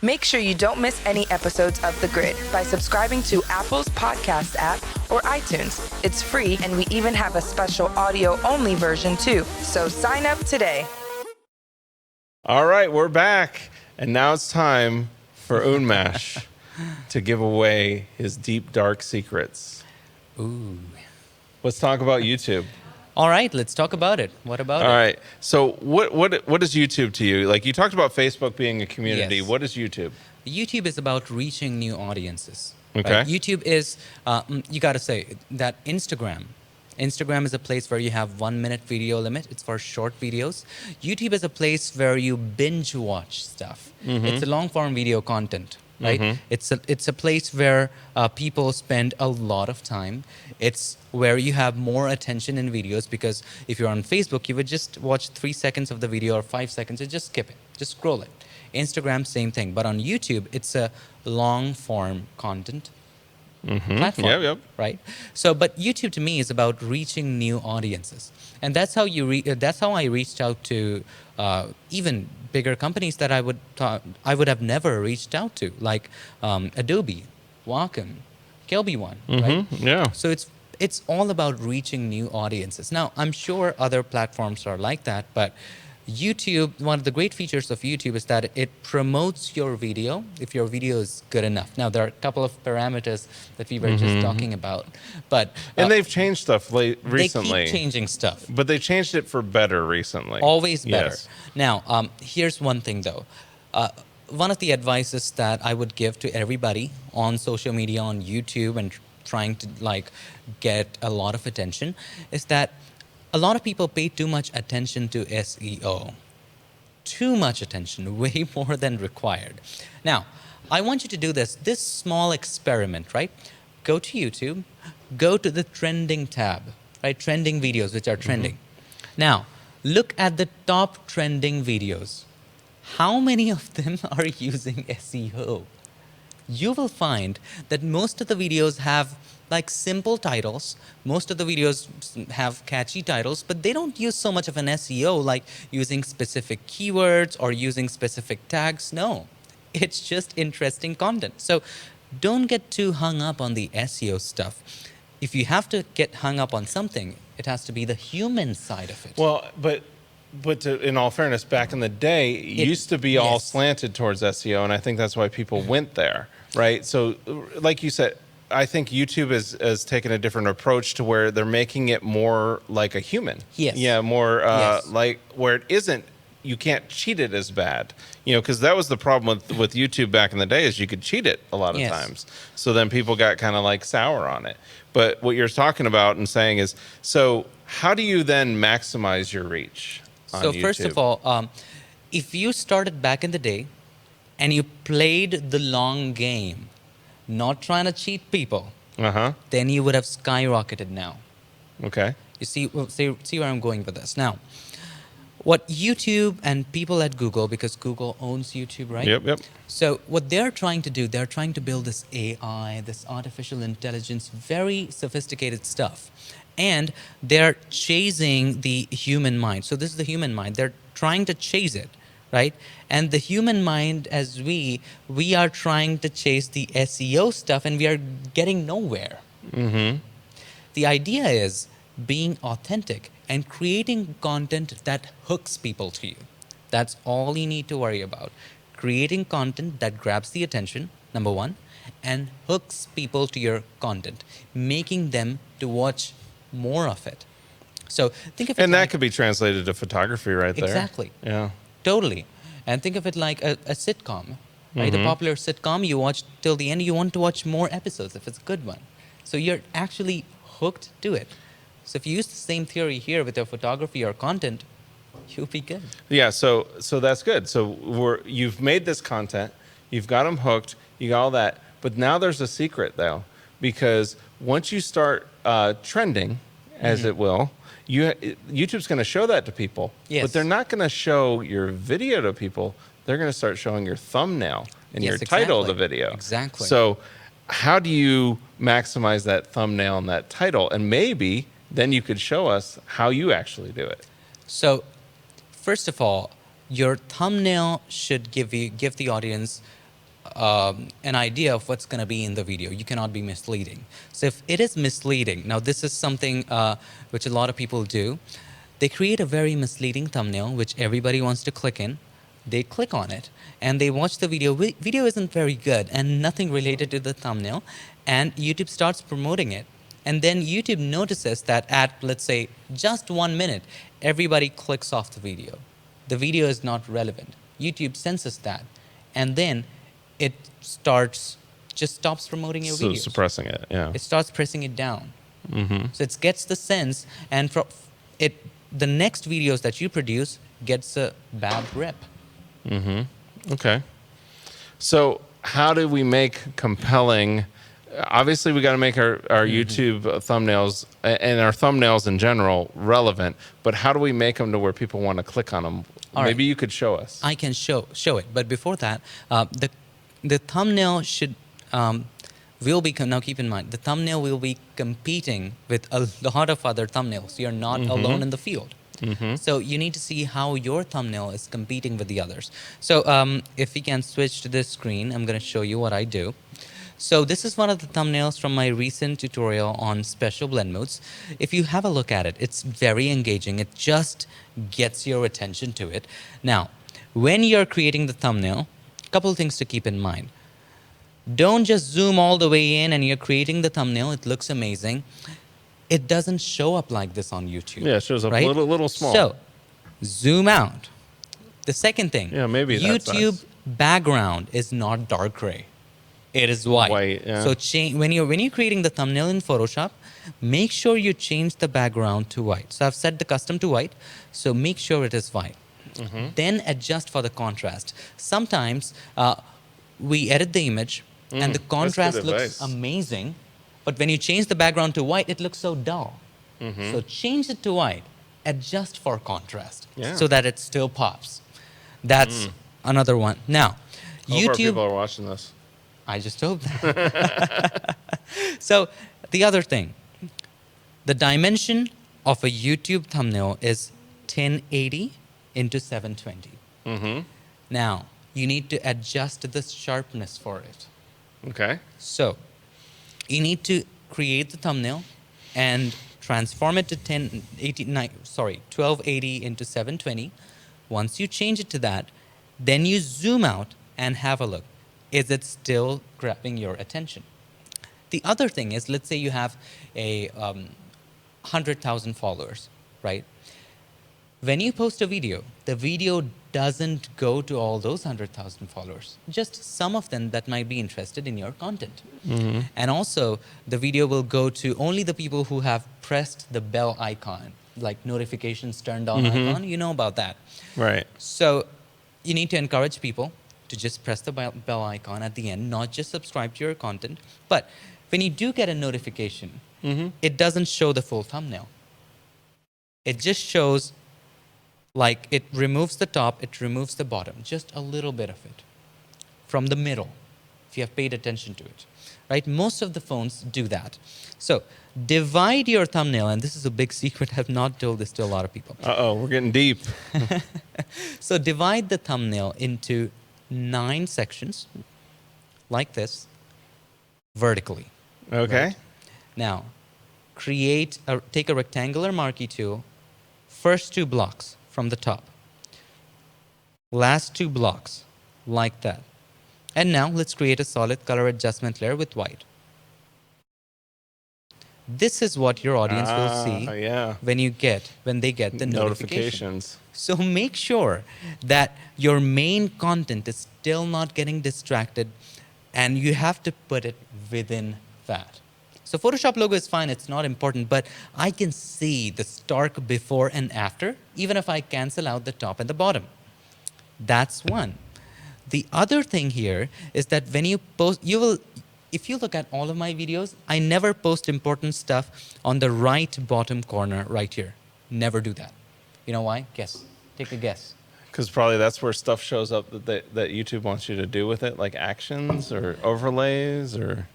Make sure you don't miss any episodes of The Grid by subscribing to Apple's podcast app or iTunes. It's free, and we even have a special audio-only version too. So sign up today. All right, we're back. And now it's time for Unmesh to give away his deep, dark secrets. Ooh. Let's talk about YouTube. All right, let's talk about it. What about it? All right. So what is YouTube to you? Like, you talked about Facebook being a community. Yes. What is YouTube? YouTube is about reaching new audiences. Okay. Right? YouTube is, you got to say that Instagram is a place where you have 1 minute video limit. It's for short videos. YouTube is a place where you binge watch stuff. It's a long form video content, right? It's a place where people spend a lot of time. It's where you have more attention in videos, because if you're on Facebook, you would just watch 3 seconds of the video or 5 seconds and just skip it, just scroll it. Instagram, same thing. But on YouTube, it's a long form content platform, Yep. right? So, but YouTube to me is about reaching new audiences, and that's how that's how I reached out to even bigger companies that I would have never reached out to, like Adobe, Wacom, KelbyOne, right? Yeah. So it's all about reaching new audiences. Now, I'm sure other platforms are like that, but YouTube, one of the great features of YouTube is that it promotes your video if your video is good enough. Now, there are a couple of parameters that we were just talking about, but And they've changed stuff recently. they keep changing stuff. But they changed it for better recently. Always better. Yes. Now, here's one thing though. One of the advices that I would give to everybody on social media, on YouTube, and trying to like get a lot of attention is that a lot of people pay too much attention to SEO. Too much attention, way more than required. Now, I want you to do this small experiment, right? Go to YouTube, go to the trending tab, right? Trending videos, which are trending. Now, look at the top trending videos. How many of them are using SEO? You will find that most of the videos have like simple titles. Most of the videos have catchy titles, but they don't use so much of an SEO, like using specific keywords or using specific tags. No, it's just interesting content. So don't get too hung up on the SEO stuff. If you have to get hung up on something, it has to be the human side of it. Well, but in all fairness, back in the day, it used to be all yes. slanted towards SEO, and I think that's why people went there, right? So, like you said, I think YouTube has taken a different approach to where they're making it more like a human. Yes. Yeah, more Yes. like where it isn't. You can't cheat it as bad, because that was the problem with YouTube back in the day, is you could cheat it a lot of Yes. times. So then people got kind of like sour on it. But what you're talking about and saying is, so how do you then maximize your reach on So YouTube? first of all, if you started back in the day and you played the long game, not trying to cheat people, then you would have skyrocketed now. Okay. You see where I'm going with this. Now, what YouTube and people at Google, because Google owns YouTube, right? Yep. So what they're trying to do, they're trying to build this AI, this artificial intelligence, very sophisticated stuff. And they're chasing the human mind. So this is the human mind. They're trying to chase it, right? And the human mind, as we are trying to chase the SEO stuff, and we are getting nowhere. The idea is being authentic and creating content that hooks people to you. That's all you need to worry about. Creating content that grabs the attention, number one, and hooks people to your content, making them to watch more of it. So think of it And like, that could be translated to photography right there. Exactly. Yeah. Totally. And think of it like a sitcom, right? A popular sitcom, you watch till the end, you want to watch more episodes if it's a good one. So you're actually hooked to it. So if you use the same theory here with your photography or content, you'll be good. Yeah, so that's good. So you've made this content, you've got them hooked, you got all that, but now there's a secret though, because once you start trending, as it will, YouTube's going to show that to people, Yes. but they're not going to show your video to people. They're going to start showing your thumbnail and Yes, your title of the exactly. video. Exactly. So how do you maximize that thumbnail and that title? And maybe then you could show us how you actually do it. So first of all, your thumbnail should give the audience an idea of what's going to be in the video. You cannot be misleading. So if it is misleading, now this is something which a lot of people do. They create a very misleading thumbnail, which everybody wants to click in. They click on it and they watch the video. Video isn't very good and nothing related to the thumbnail, and YouTube starts promoting it. And then YouTube notices that at, let's say, just 1 minute, everybody clicks off the video. The video is not relevant. YouTube senses that, and then it just stops promoting your videos. Suppressing it, yeah. It starts pressing it down. So it gets the sense, and the next videos that you produce gets a bad rep. Okay. So how do we make compelling? Obviously, we got to make our YouTube thumbnails and our thumbnails in general relevant. But how do we make them to where people want to click on them? Maybe you could show us. I can show it, but before that, the thumbnail should will be now. Keep in mind, the thumbnail will be competing with a lot of other thumbnails. You're not alone in the field. So you need to see how your thumbnail is competing with the others. So if we can switch to this screen, I'm going to show you what I do. So this is one of the thumbnails from my recent tutorial on special blend modes. If you have a look at it, it's very engaging. It just gets your attention to it. Now, when you're creating the thumbnail, a couple of things to keep in mind. Don't just zoom all the way in and you're creating the thumbnail. It looks amazing. It doesn't show up like this on YouTube. Yeah, it shows up right? a little small. So, zoom out. The second thing, maybe that's YouTube nice. background is not dark gray. It is white. Yeah. So when you're creating the thumbnail in Photoshop, make sure you change the background to white. So I've set the custom to white, so make sure it is white. Then adjust for the contrast. Sometimes we edit the image and the contrast looks amazing, but when you change the background to white, it looks so dull. So change it to white, adjust for contrast so that it still pops. That's another one. Now, Hope our people are watching this. I just hope that. So the other thing, the dimension of a YouTube thumbnail is 1080 into 720. Now, you need to adjust the sharpness for it. Okay. So you need to create the thumbnail and transform it to 1280 into 720. Once you change it to that, then you zoom out and have a look. Is it still grabbing your attention? The other thing is, let's say you have a 100,000 followers, right? When you post a video, the video doesn't go to all those 100,000 followers, just some of them that might be interested in your content. And also, the video will go to only the people who have pressed the bell icon, like notifications turned on icon. You know about that. Right. So you need to encourage people to just press the bell icon at the end, not just subscribe to your content. But when you do get a notification, it doesn't show the full thumbnail. It just shows, like, it removes the top, it removes the bottom, just a little bit of it from the middle, if you have paid attention to it, right? Most of the phones do that. So divide your thumbnail, and this is a big secret. I've not told this to a lot of people. We're getting deep. So divide the thumbnail into 9 sections, like this, vertically. Okay. Right? Now, take a rectangular marquee tool, first 2 blocks from the top, last 2 blocks, like that. And now let's create a solid color adjustment layer with white. This is what your audience will see when they get the notifications. So make sure that your main content is still not getting distracted, and you have to put it within that. So Photoshop logo is fine, it's not important, but I can see the stark before and after, even if I cancel out the top and the bottom. That's one. The other thing here is that when you post, if you look at all of my videos, I never post important stuff on the right bottom corner right here. Never do that. You know why? Guess. Take a guess. Because probably that's where stuff shows up that YouTube wants you to do with it, like actions or overlays or...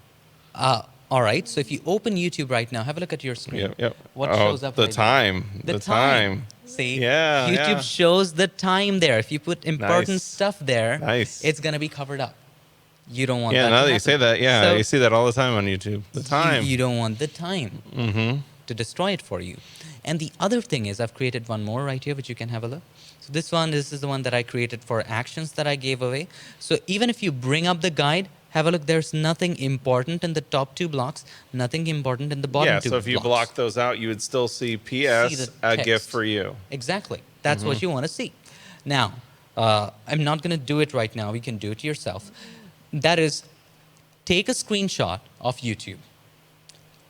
All right, so if you open YouTube right now, have a look at your screen. What shows up? The time. The time. See? Yeah. YouTube shows the time there. If you put important stuff there, it's going to be covered up. You don't want Yeah, that now to that you happen. say that, yeah, So you see that all the time on YouTube. The time. You don't want the time to destroy it for you. And the other thing is, I've created one more right here, which you can have a look. So this is the one that I created for actions that I gave away. So even if you bring up the guide, have a look. There's nothing important in the top 2 blocks, nothing important in the bottom 2 so if you blocks. block those out, you would still see See PS, the a text. gift for you. Exactly. That's what you want to see. Now, I'm not going to do it right now. You can do it yourself. That is, take a screenshot of YouTube.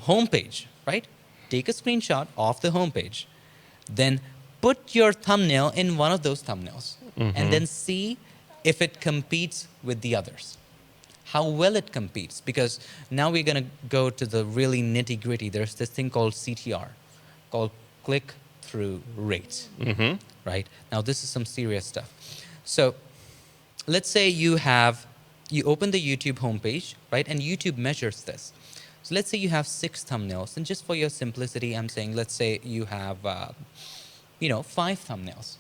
Homepage, right? Take a screenshot of the homepage. Then put your thumbnail in one of those thumbnails. And then see if it competes with the others. How well it competes. Because now we're going to go to the really nitty gritty. There's this thing called CTR, called click-through rate. Right? Now, this is some serious stuff. So let's say you open the YouTube homepage, right? And YouTube measures this. So let's say you have 6 thumbnails. And just for your simplicity, I'm saying, let's say you have, 5 thumbnails.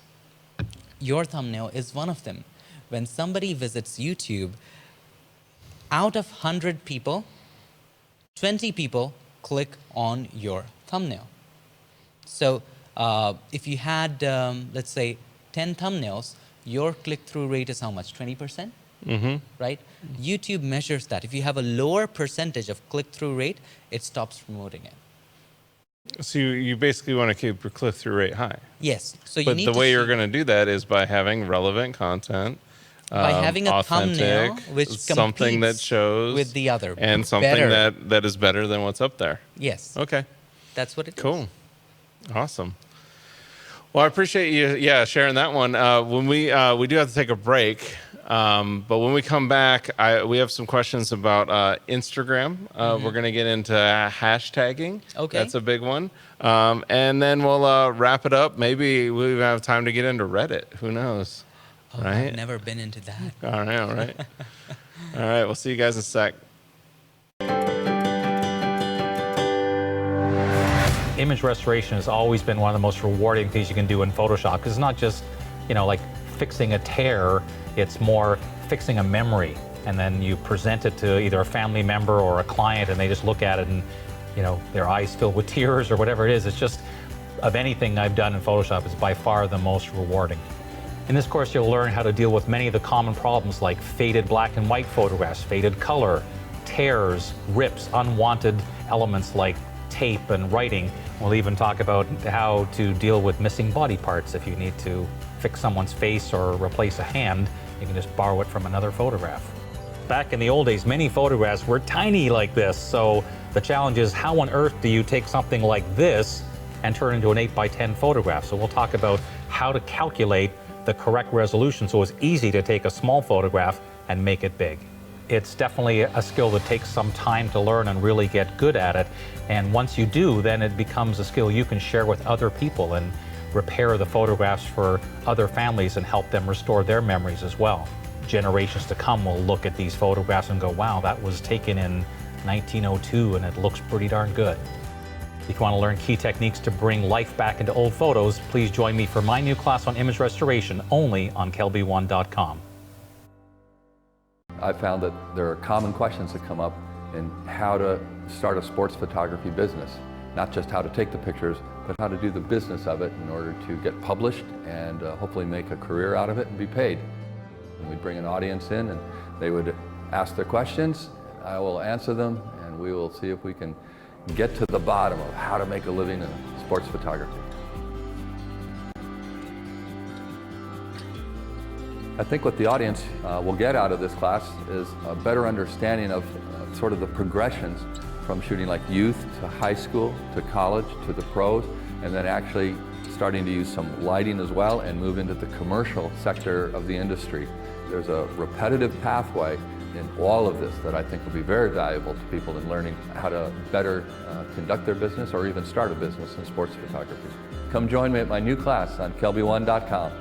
Your thumbnail is one of them. When somebody visits YouTube, out of 100 people, 20 people click on your thumbnail. So if you had, let's say, 10 thumbnails, your click-through rate is how much? 20%? Right? YouTube measures that. If you have a lower percentage of click-through rate, it stops promoting it. So you basically want to keep your click-through rate high. Yes. So you But need the to way see- you're going to do that is by having relevant content, by having a authentic, thumbnail which something that competes shows with the other, and something better. that is better than what's up there. Yes. Okay, That's what it is. cool, awesome. Well, I appreciate you, sharing that one. When we do have to take a break, but when we come back, we have some questions about Instagram. We're going to get into hashtagging. Okay. That's a big one. And then we'll wrap it up. Maybe we'll even have time to get into Reddit. Who knows? Oh, Right? I've never been into that. I know, right? All right, we'll see you guys in a sec. Image restoration has always been one of the most rewarding things you can do in Photoshop, because it's not just, like fixing a tear, it's more fixing a memory. And then you present it to either a family member or a client, and they just look at it and, their eyes filled with tears or whatever it is. It's just, of anything I've done in Photoshop, it's by far the most rewarding. In this course, you'll learn how to deal with many of the common problems like faded black and white photographs, faded color, tears, rips, unwanted elements like tape and writing. We'll even talk about how to deal with missing body parts. If you need to fix someone's face or replace a hand, you can just borrow it from another photograph. Back in the old days, many photographs were tiny like this, so the challenge is, how on earth do you take something like this and turn it into an 8x10 photograph? So we'll talk about how to calculate the correct resolution so it's easy to take a small photograph and make it big. It's definitely a skill that takes some time to learn and really get good at it. And once you do, then it becomes a skill you can share with other people and repair the photographs for other families and help them restore their memories as well. Generations to come will look at these photographs and go, wow, that was taken in 1902 and it looks pretty darn good. If you want to learn key techniques to bring life back into old photos, please join me for my new class on image restoration, only on KelbyOne.com. I found that there are common questions that come up in how to start a sports photography business. Not just how to take the pictures, but how to do the business of it in order to get published and hopefully make a career out of it and be paid. And we'd bring an audience in and they would ask their questions, I will answer them, and we will see if we can get to the bottom of how to make a living in sports photography. I think what the audience will get out of this class is a better understanding of sort of the progressions from shooting like youth to high school to college to the pros, and then actually starting to use some lighting as well and move into the commercial sector of the industry. There's a repetitive pathway in all of this that I think will be very valuable to people in learning how to better conduct their business or even start a business in sports photography. Come join me at my new class on KelbyOne.com.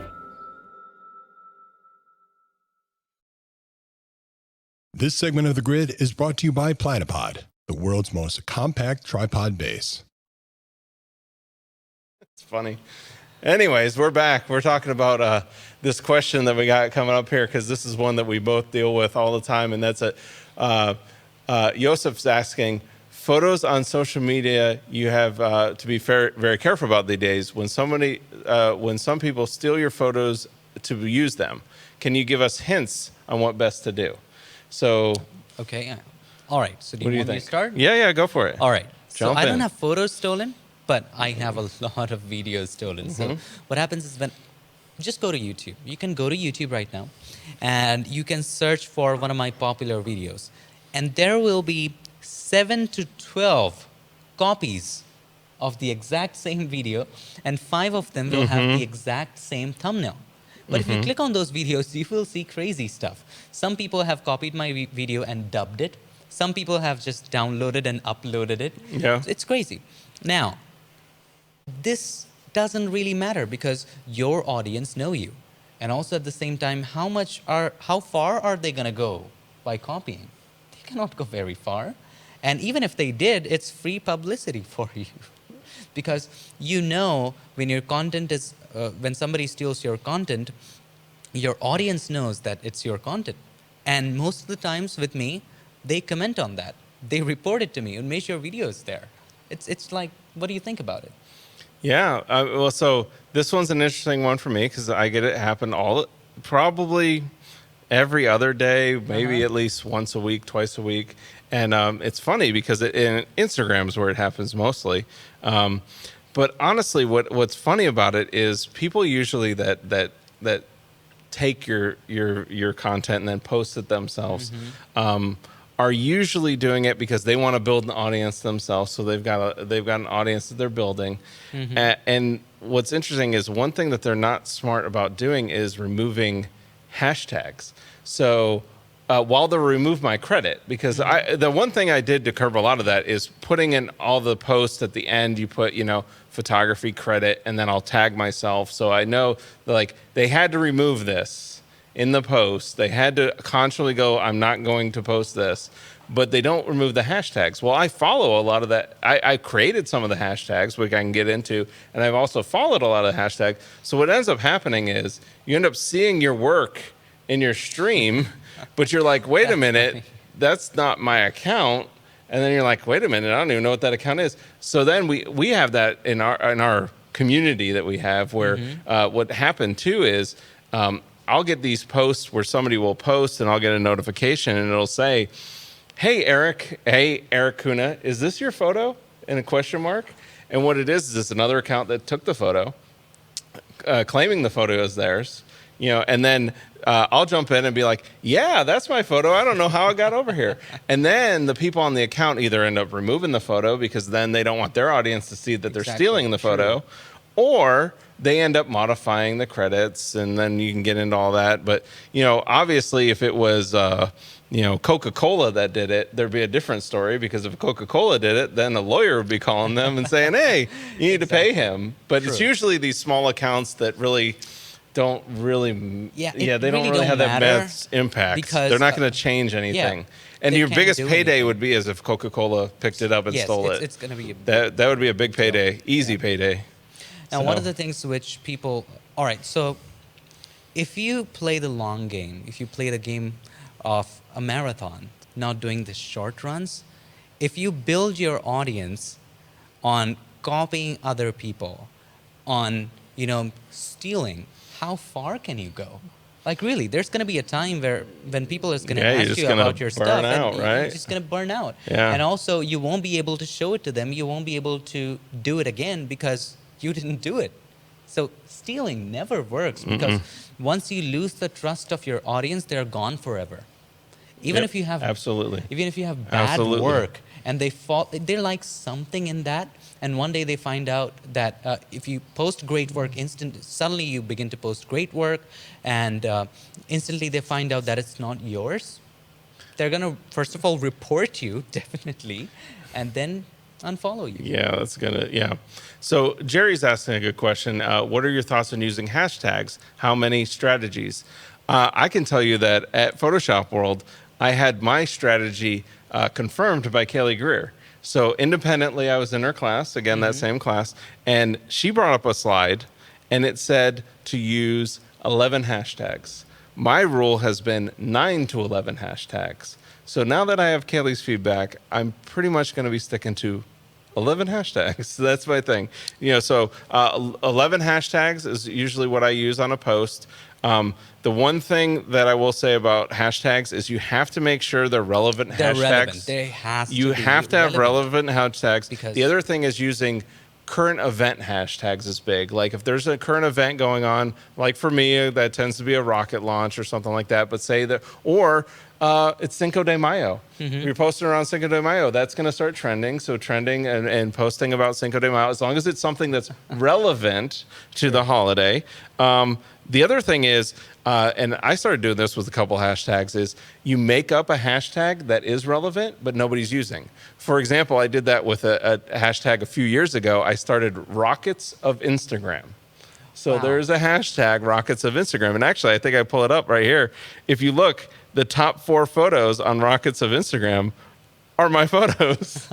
This segment of The Grid is brought to you by Platypod, the world's most compact tripod base. It's funny. Anyways, we're back. We're talking about this question that we got coming up here, because this is one that we both deal with all the time, and that's Yosef's asking, photos on social media, you have to be very careful about these days. When some people steal your photos to use them, can you give us hints on what best to do? So, Okay. Yeah. All right. So do what you do you want me think? to start? Yeah, go for it. All right. So Jump I don't in. have photos stolen, but I have a lot of videos stolen. So what happens is, just go to YouTube. You can go to YouTube right now, and you can search for one of my popular videos, and there will be 7 to 12 copies of the exact same video, and 5 of them will have the exact same thumbnail. But if you click on those videos, you will see crazy stuff. Some people have copied my video and dubbed it. Some people have just downloaded and uploaded it. Yeah. It's crazy. Now, this doesn't really matter because your audience know you. And also at the same time, how far are they going to go by copying? They cannot go very far. And even if they did, it's free publicity for you. Because you know when your content is, when somebody steals your content, your audience knows that it's your content. And most of the times with me, they comment on that. They report it to me and make your videos there. It's like, what do you think about it? Yeah. Well, so this one's an interesting one for me because I get it happen probably every other day, maybe at least once a week, twice a week. And it's funny because in Instagram is where it happens mostly. But honestly, what's funny about it is people usually that take your content and then post it themselves are usually doing it because they want to build an audience themselves. So they've got an audience that they're building. And what's interesting is one thing that they're not smart about doing is removing hashtags. So while they remove my credit, because the one thing I did to curb a lot of that is putting in all the posts at the end, you put, photography credit, and then I'll tag myself. So I know like they had to remove this in the post. They had to constantly go, I'm not going to post this, but they don't remove the hashtags. Well, I follow a lot of that. I created some of the hashtags, which I can get into, and I've also followed a lot of the hashtags. So what ends up happening is you end up seeing your work in your stream, but you're like, wait a minute, that's not my account. And then you're like, wait a minute, I don't even know what that account is. So then we have that in our community that we have where what happened too is I'll get these posts where somebody will post and I'll get a notification and it'll say, hey, Erik Kuna, is this your photo? And a question mark. And what it is it's another account that took the photo, claiming the photo as theirs, and then I'll jump in and be like, yeah, that's my photo. I don't know how it got over here. And then the people on the account either end up removing the photo because then they don't want their audience to see that they're stealing the photo, or they end up modifying the credits, and then you can get into all that. But, obviously if it was, Coca-Cola that did it, there'd be a different story, because if Coca-Cola did it, then a lawyer would be calling them and saying, hey, you need to pay him. But it's usually these small accounts that really don't really, they don't really have that bad impact because they're not going to change anything. And your biggest payday would be as if Coca-Cola picked it up and stole it. It's going to be that would be a big payday, easy payday. Now, one of the things which people, all right, so if you play the long game, if you play the game of a marathon, not doing the short runs, if you build your audience on copying other people, on, stealing, how far can you go? Like really, there's going to be a time when people is going to ask you about your stuff, and you're just going to burn out. Yeah. And also, you won't be able to show it to them. You won't be able to do it again because you didn't do it. So stealing never works because once you lose the trust of your audience, they're gone forever. Even if you have even if you have bad work and they like something in that, and one day they find out that if you post great work suddenly you begin to post great work, and instantly they find out that it's not yours. They're gonna first of all report you definitely, and then unfollow you. Yeah. So Jerry's asking a good question. What are your thoughts on using hashtags? How many strategies? I can tell you that at Photoshop World, I had my strategy confirmed by Kaylee Greer. So independently, I was in her class, again, that same class, and she brought up a slide, and it said to use 11 hashtags. My rule has been 9 to 11 hashtags. So now that I have Kaylee's feedback, I'm pretty much going to be sticking to 11 hashtags. That's my thing. So 11 hashtags is usually what I use on a post. The one thing that I will say about hashtags is you have to make sure they're relevant hashtags. Relevant. They have to you be have to have relevant hashtags. Because the other thing is using current event hashtags is big. Like if there's a current event going on, like for me, that tends to be a rocket launch or something like that. But say that, or it's Cinco de Mayo. You're posting around Cinco de Mayo. That's going to start trending. So trending and posting about Cinco de Mayo, as long as it's something that's relevant to the holiday. The other thing is, and I started doing this with a couple hashtags, is you make up a hashtag that is relevant, but nobody's using. For example, I did that with a hashtag a few years ago. I started Rockets of Instagram. So there's a hashtag, Rockets of Instagram. And actually, I think I pull it up right here. If you look, the top 4 photos on Rockets of Instagram are my photos.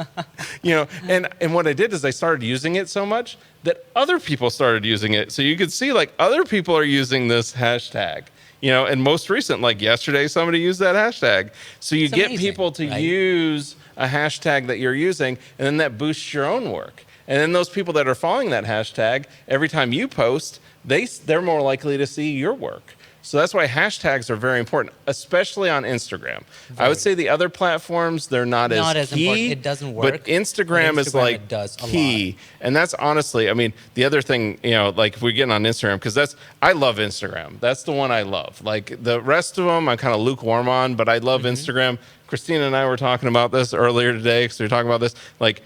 And what I did is I started using it so much that other people started using it. So you could see like other people are using this hashtag. And most recent, like yesterday, somebody used that hashtag. So you get people to use a hashtag that you're using, and then that boosts your own work. And then those people that are following that hashtag, every time you post, they're more likely to see your work. So that's why hashtags are very important, especially on Instagram. I would say the other platforms, they're not as key. Important. It doesn't work. But Instagram is like key. And that's honestly, I mean, the other thing, like if we're getting on Instagram, because I love Instagram. That's the one I love. Like the rest of them, I'm kind of lukewarm on, but I love Instagram. Christina and I were talking about this earlier today, because we were talking about this. Like,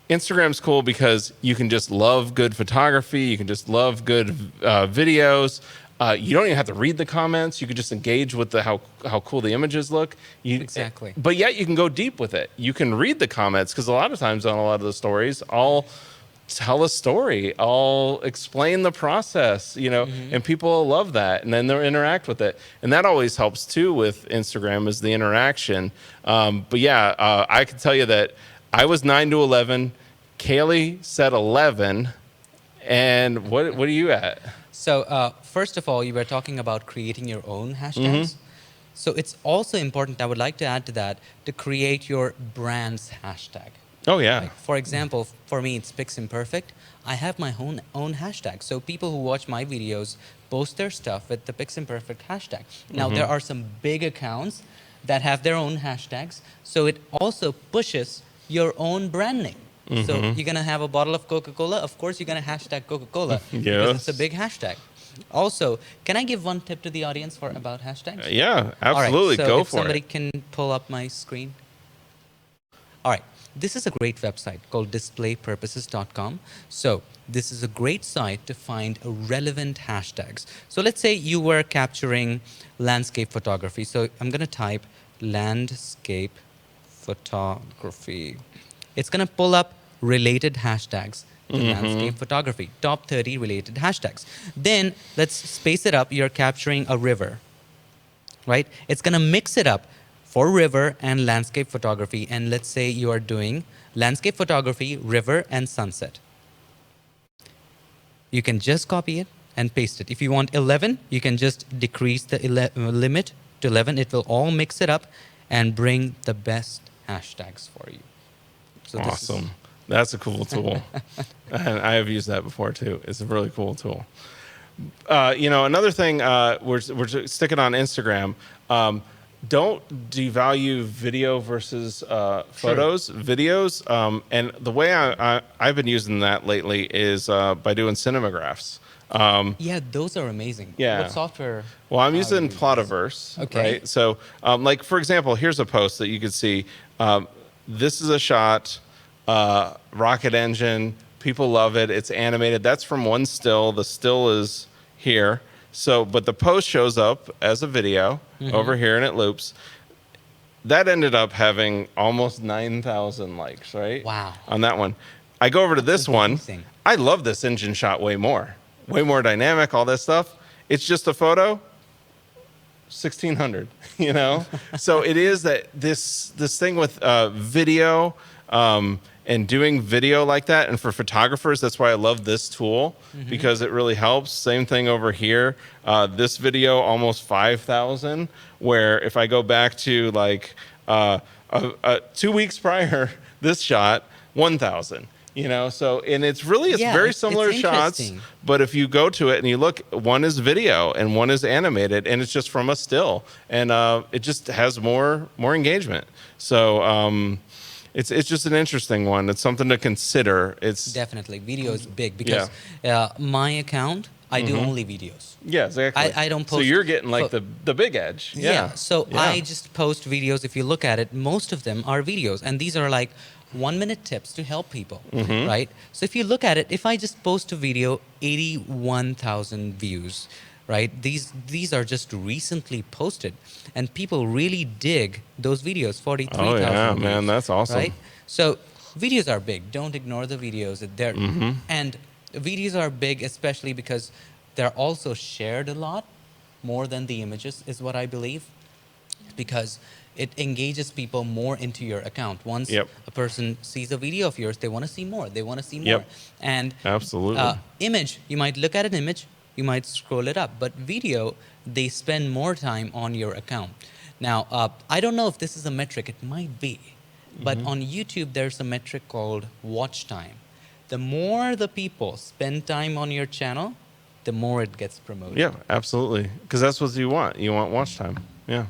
Instagram's cool because you can just love good photography. You can just love good videos. You don't even have to read the comments. You can just engage with how cool the images look. Exactly. But yet you can go deep with it. You can read the comments, because a lot of times on a lot of the stories, I'll tell a story. I'll explain the process, and people love that. And then they'll interact with it. And that always helps too with Instagram, is the interaction. But yeah, I can tell you that I was 9 to 11. Kaylee said 11. And what are you at? So first of all, you were talking about creating your own hashtags. So it's also important, I would like to add to that, to create your brand's hashtag. Oh, yeah. Like, for example, for me, it's Pix Imperfect. I have my own hashtag. So people who watch my videos post their stuff with the Pix Imperfect hashtag. Now, there are some big accounts that have their own hashtags. So it also pushes your own brand name. So you're going to have a bottle of Coca-Cola. Of course, you're going to hashtag Coca-Cola because it's a big hashtag. Also, can I give one tip to the audience about hashtags? Yeah, absolutely. All right, so Go if for somebody it. can pull up my screen. All right. This is a great website called displaypurposes.com. So this is a great site to find relevant hashtags. So let's say you were capturing landscape photography. So I'm going to type landscape photography. It's going to pull up related hashtags to landscape photography, top 30 related hashtags. Then let's space it up. You're capturing a river, right? It's going to mix it up for river and landscape photography. And let's say you are doing landscape photography, river, and sunset. You can just copy it and paste it. If you want 11, you can just decrease the limit to 11. It will all mix it up and bring the best hashtags for you. So awesome. That's a cool tool. And I have used that before too. It's a really cool tool. Another thing, we're sticking on Instagram. Don't devalue video versus photos, videos. And the way I've been using that lately is by doing cinemagraphs. Yeah, those are amazing. Yeah. What software? Well, I'm using Plotiverse. Okay. Right? So, like, for example, here's a post that you could see. This is a shot, rocket engine. People love it. It's animated. That's from one still. The still is here. So, but the post shows up as a video over here and it loops. That ended up having almost 9,000 likes, right? Wow. On that one. I go over to this one. I love this engine shot way more dynamic, all that stuff. It's just a photo. 1,600, So it is that this thing with video And doing video like that, and for photographers, that's why I love this tool, because it really helps. Same thing over here. This video, almost 5,000, where if I go back to like 2 weeks prior, this shot, 1,000. You know, so, and it's very similar shots, but if you go to it and you look, one is video and one is animated, and it's just from a still, and it just has more engagement. So it's just an interesting one. It's something to consider. It's definitely video is big because my account, I do only videos. Yeah, exactly. I don't post. So you're getting like the big edge. Yeah. So I just post videos. If you look at it, most of them are videos, and these are like 1-minute tips to help people, right? So if you look at it, if I just post a video, 81,000 views, right? These are just recently posted, and people really dig those videos. 43,000. Oh yeah, views, man, that's awesome. right? So videos are big. Don't ignore the videos. They're and videos are big, especially because they're also shared a lot more than the images, is what I believe, because it engages people more into your account. Once a person sees a video of yours, they want to see more. They want to see more. And absolutely. Image, you might look at an image, you might scroll it up. But video, they spend more time on your account. Now, I don't know if this is a metric. It might be. But on YouTube, there's a metric called watch time. The more the people spend time on your channel, the more it gets promoted. Yeah, absolutely. Because that's what you want. You want watch time. Yeah.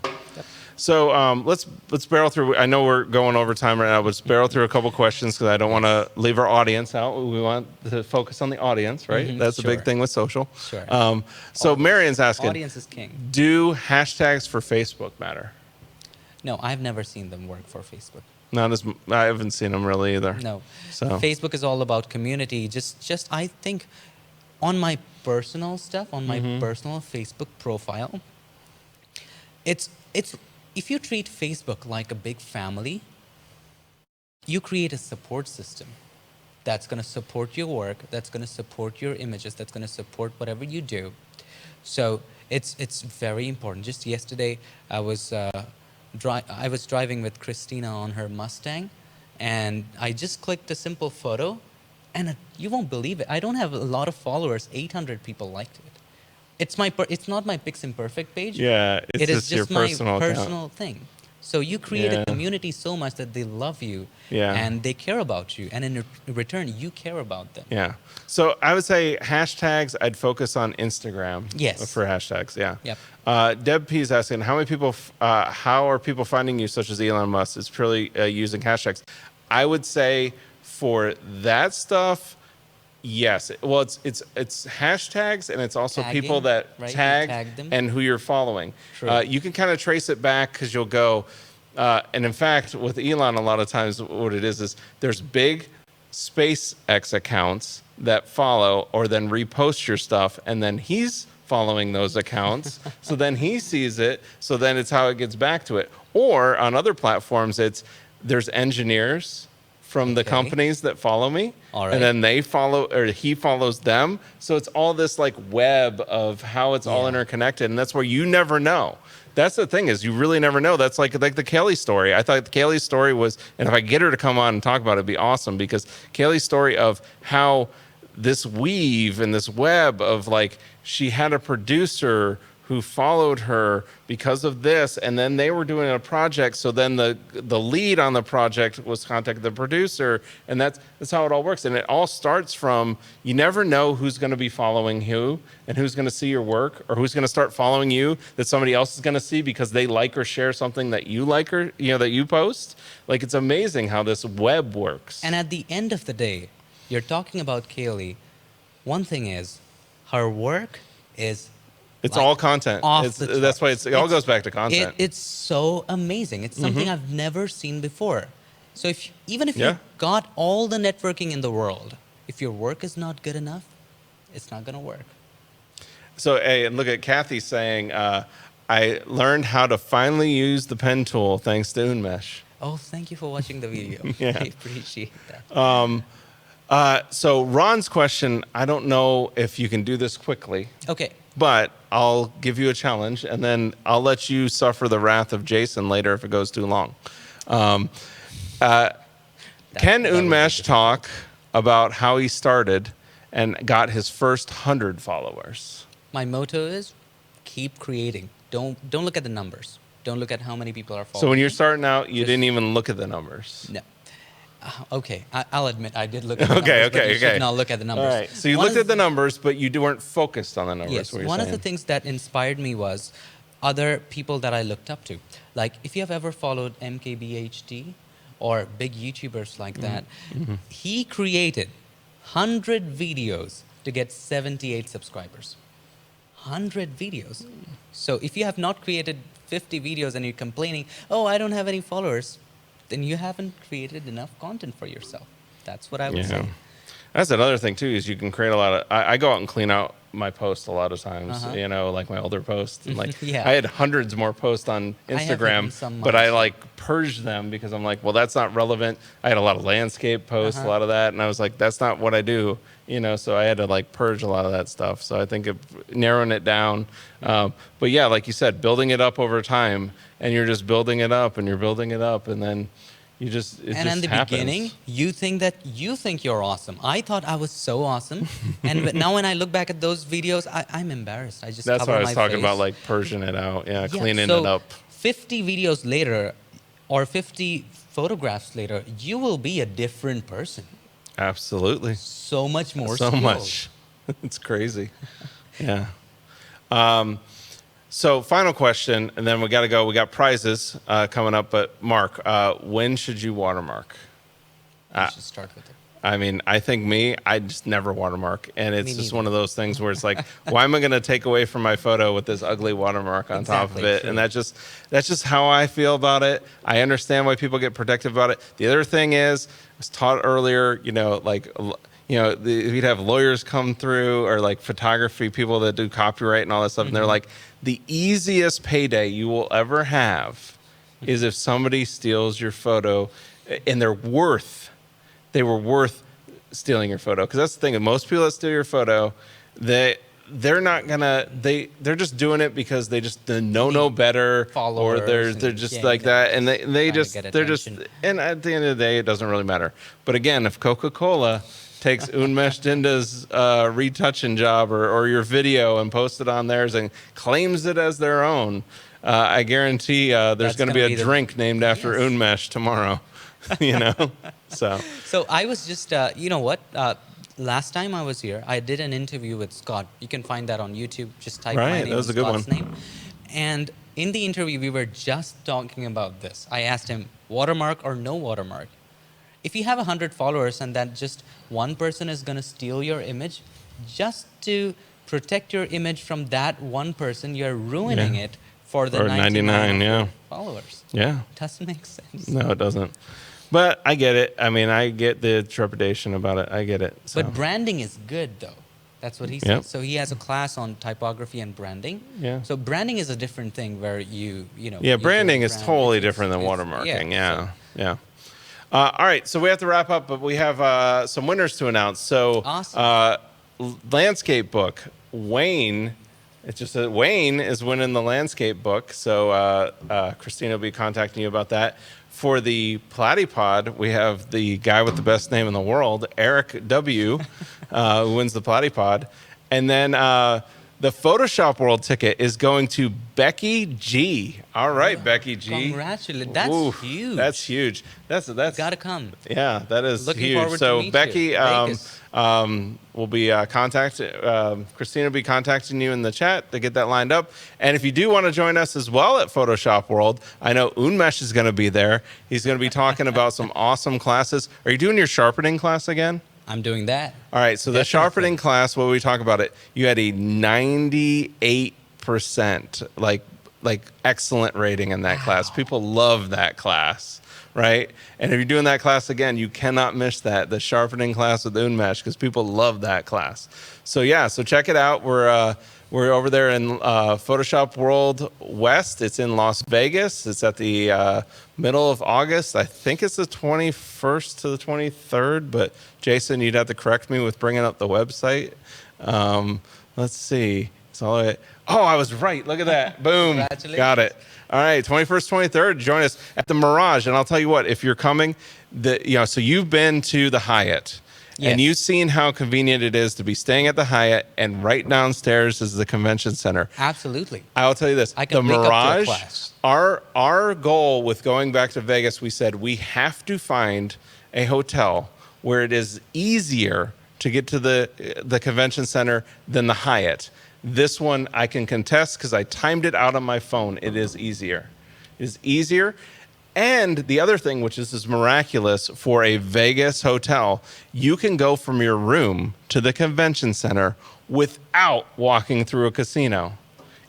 So let's barrel through. I know we're going over time right now, but let's barrel through a couple questions because I don't want to leave our audience out. We want to focus on the audience, right? That's a big thing with social. Sure. So Marion's asking, audience is king. Do hashtags for Facebook matter? No, I've never seen them work for Facebook. Not as I haven't seen them really either. No. So Facebook is all about community. Just I think on my personal stuff, on my personal Facebook profile, it's if you treat Facebook like a big family, you create a support system that's going to support your work, that's going to support your images, that's going to support whatever you do. So it's very important. Just yesterday, I was driving with Christina on her Mustang, and I just clicked a simple photo, and you won't believe it. I don't have a lot of followers. 800 people liked it. It's not my Pix Imperfect page. Yeah, it is just your my personal account. Thing. So you create a community so much that they love you and they care about you, and in return you care about them. Yeah. So I would say hashtags. I'd focus on Instagram. Yes. For hashtags. Yeah. Yep. Deb P is asking, how are people finding you, such as Elon Musk? It's purely using hashtags. I would say for that stuff, yes. Well, it's hashtags, and it's also Tagging, people that right? tag them. and who you're following. True. You can kind of trace it back because you'll go, and in fact, with Elon, a lot of times what it is there's big SpaceX accounts that follow or then repost your stuff, and then he's following those accounts. So then he sees it. So then it's how it gets back to it. Or on other platforms, there's engineers from the companies that follow me, and then they follow, or he follows them. So it's all this like web of how it's all interconnected, and that's where you never know. That's the thing, is you really never know. That's like the Kaylee story. I thought Kaylee's story was, and if I get her to come on and talk about it, it'd be awesome, because Kaylee's story of how this weave and this web of like, she had a producer who followed her because of this, and then they were doing a project, so then the lead on the project was contacting the producer, and that's how it all works. And it all starts from, you never know who's going to be following who, and who's going to see your work, or who's going to start following you that somebody else is going to see because they like or share something that you like, or that you post. Like, it's amazing how this web works. And at the end of the day, you're talking about Kaylee. One thing is, her work is it's like all content. That's why it all goes back to content. It's so amazing. It's something I've never seen before. So even if you got all the networking in the world, if your work is not good enough, it's not going to work. So, hey, and look at Kathy saying, I learned how to finally use the pen tool thanks to Unmesh. Oh, thank you for watching the video. I appreciate that. So Ron's question, I don't know if you can do this quickly. Okay. But I'll give you a challenge, and then I'll let you suffer the wrath of Jason later if it goes too long. That's Can that was a Unmesh different talk about how he started and got his first 100 followers? My motto is keep creating. Don't look at the numbers. Don't look at how many people are following. So when you're you. starting out, you Just- didn't even look at the numbers. No. Okay, I'll admit I did look at the numbers, Okay, but you okay. should not look at the All numbers. right. So you One looked of at the numbers, but you weren't focused on the numbers. Yes, what you're one of the saying. things that inspired me was other people that I looked up to. Like, if you have ever followed MKBHD or big YouTubers like that, he created 100 videos to get 78 subscribers. 100 videos. So if you have not created 50 videos and you're complaining, oh, I don't have any followers, then you haven't created enough content for yourself. That's what I would say. That's another thing too, is you can create a lot of. I go out and clean out my posts a lot of times. You know, like my older posts, and like Yeah. I had hundreds more posts on I have Instagram, written some but I myself. like purged them because I'm like, well, that's not relevant. I had a lot of landscape posts, a lot of that, and I was like, that's not what I do. You know, so I had to like purge a lot of that stuff. So I think narrowing it down. But yeah, like you said, building it up over time, and you're just building it up, and you're building it up, and then. It And just in the happens. beginning, you think you're awesome. I thought I was so awesome, and now when I look back at those videos, I'm embarrassed. I just That's cover why I was my talking face. about like purging it out, cleaning so it up. 50 videos later, or 50 photographs later, you will be a different person. Absolutely, So much more. so skilled. much. It's crazy. Yeah. So final question, and then we got to go. We got prizes coming up, but Mark, when should you watermark? I should start with it. I mean, I think I just never watermark, and it's Me just neither. one of those things where it's like, why am I going to take away from my photo with this ugly watermark on top of Exactly, it? true. And that's just how I feel about it. I understand why people get protective about it. The other thing is, I was taught earlier, we'd have lawyers come through, or like photography people that do copyright and all that stuff, and they're like, the easiest payday you will ever have is if somebody steals your photo, and they were worth stealing your photo. Because that's the thing, most people that steal your photo, they're not gonna, they're just doing it because they just know no better, or Followers they're and- just yeah, like that, and exactly. they're Trying to just, get attention. and at the end of the day, it doesn't really matter. But again, if Coca-Cola takes Unmesh Dinda's retouching job or your video and posts it on theirs and claims it as their own, I guarantee there's That's going to gonna be be a the- drink named after Yes. Unmesh tomorrow. You know, so. So I was just, you know what? Last time I was here, I did an interview with Scott. You can find that on YouTube. Just type my Right, name that was and a good Scott's one. name. And in the interview, we were just talking about this. I asked him, watermark or no watermark? If you have 100 followers and that just one person is going to steal your image, just to protect your image from that one person, you're ruining Yeah. it for the Or 99, 99 yeah. followers. Yeah. Doesn't make sense. No, it doesn't. But I get it. I mean, I get the trepidation about it. I get it. So. But branding is good, though. That's what he says. Yep. So he has a class on typography and branding. Yeah. So branding is a different thing where you know. Yeah, you branding do is brand, totally it's- different than it's- watermarking. so- Yeah, yeah. All right, so we have to wrap up, but we have some winners to announce. So, Awesome. landscape book, Wayne. It's just that Wayne is winning the landscape book. So Christina will be contacting you about that. For the Platypod, we have the guy with the best name in the world, Erik W, who wins the Platypod. And then the Photoshop World ticket is going to Becky G. All right, Becky G. Congratulations. That's Oof, huge. That's huge. That's Gotta come. yeah, that is Looking huge. forward to So meet Becky you. Vegas. will be Christina will be contacting you in the chat to get that lined up. And if you do want to join us as well at Photoshop World, I know Unmesh is going to be there. He's going to be talking about some awesome classes. Are you doing your sharpening class again? I'm doing that. All right, so the sharpening class, what we talk about it, you had a 98% like excellent rating in that class. People love that class, right? And if you're doing that class again, you cannot miss that, the sharpening class with Unmesh, because people love that class. So yeah, so check it out. We're over there in Photoshop World West. It's in Las Vegas. It's at the middle of August. I think it's the 21st to the 23rd, but Jason, you'd have to correct me with bringing up the website. Let's see. It's all right. Oh, I was right. Look at that. Boom. Congratulations. Got it. All right, 21st, 23rd, join us at the Mirage. And I'll tell you what, if you're coming, so you've been to the Hyatt. Yes. And you've seen how convenient it is to be staying at the Hyatt, and right downstairs is the convention center. Absolutely. I'll tell you this. I can the wake up to a Mirage, class. our goal with going back to Vegas, we said we have to find a hotel where it is easier to get to the convention center than the Hyatt. This one I can contest because I timed it out on my phone. It is easier. It is easier. And the other thing, which is miraculous for a Vegas hotel, you can go from your room to the convention center without walking through a casino.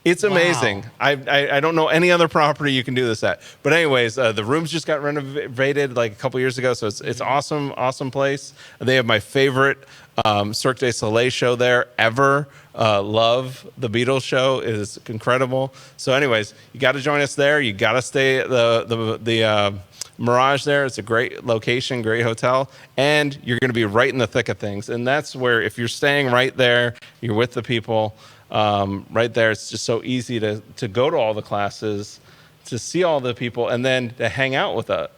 It's amazing. Wow. I don't know any other property you can do this at. But anyways, the rooms just got renovated like a couple years ago, so it's awesome place. They have my favorite Cirque du Soleil show there ever. Love the Beatles show. It is incredible. So anyways, you got to join us there. You got to stay at the Mirage there. It's a great location, great hotel, and you're going to be right in the thick of things. And that's where, if you're staying right there, you're with the people right there. It's just so easy to go to all the classes, to see all the people, and then to hang out with us.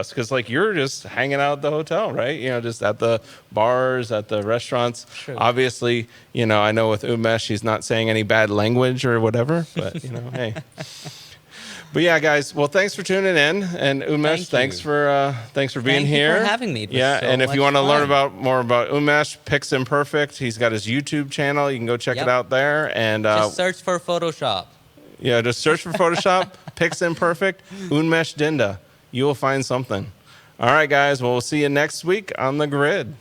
Because like you're just hanging out at the hotel, right? Just at the bars, at the restaurants. True. Obviously, I know with Unmesh, he's not saying any bad language or whatever, but hey. But yeah, guys. Well, thanks for tuning in, and Unmesh, thanks for being here. Thank you for having me. It was so and if you much want to learn fun. more about Unmesh, Pix Imperfect, he's got his YouTube channel. You can go check it out there. And just search for Photoshop. Yeah, just search for Photoshop, Pix Imperfect, Unmesh Dinda. You will find something. All right, guys. Well, we'll see you next week on the Grid.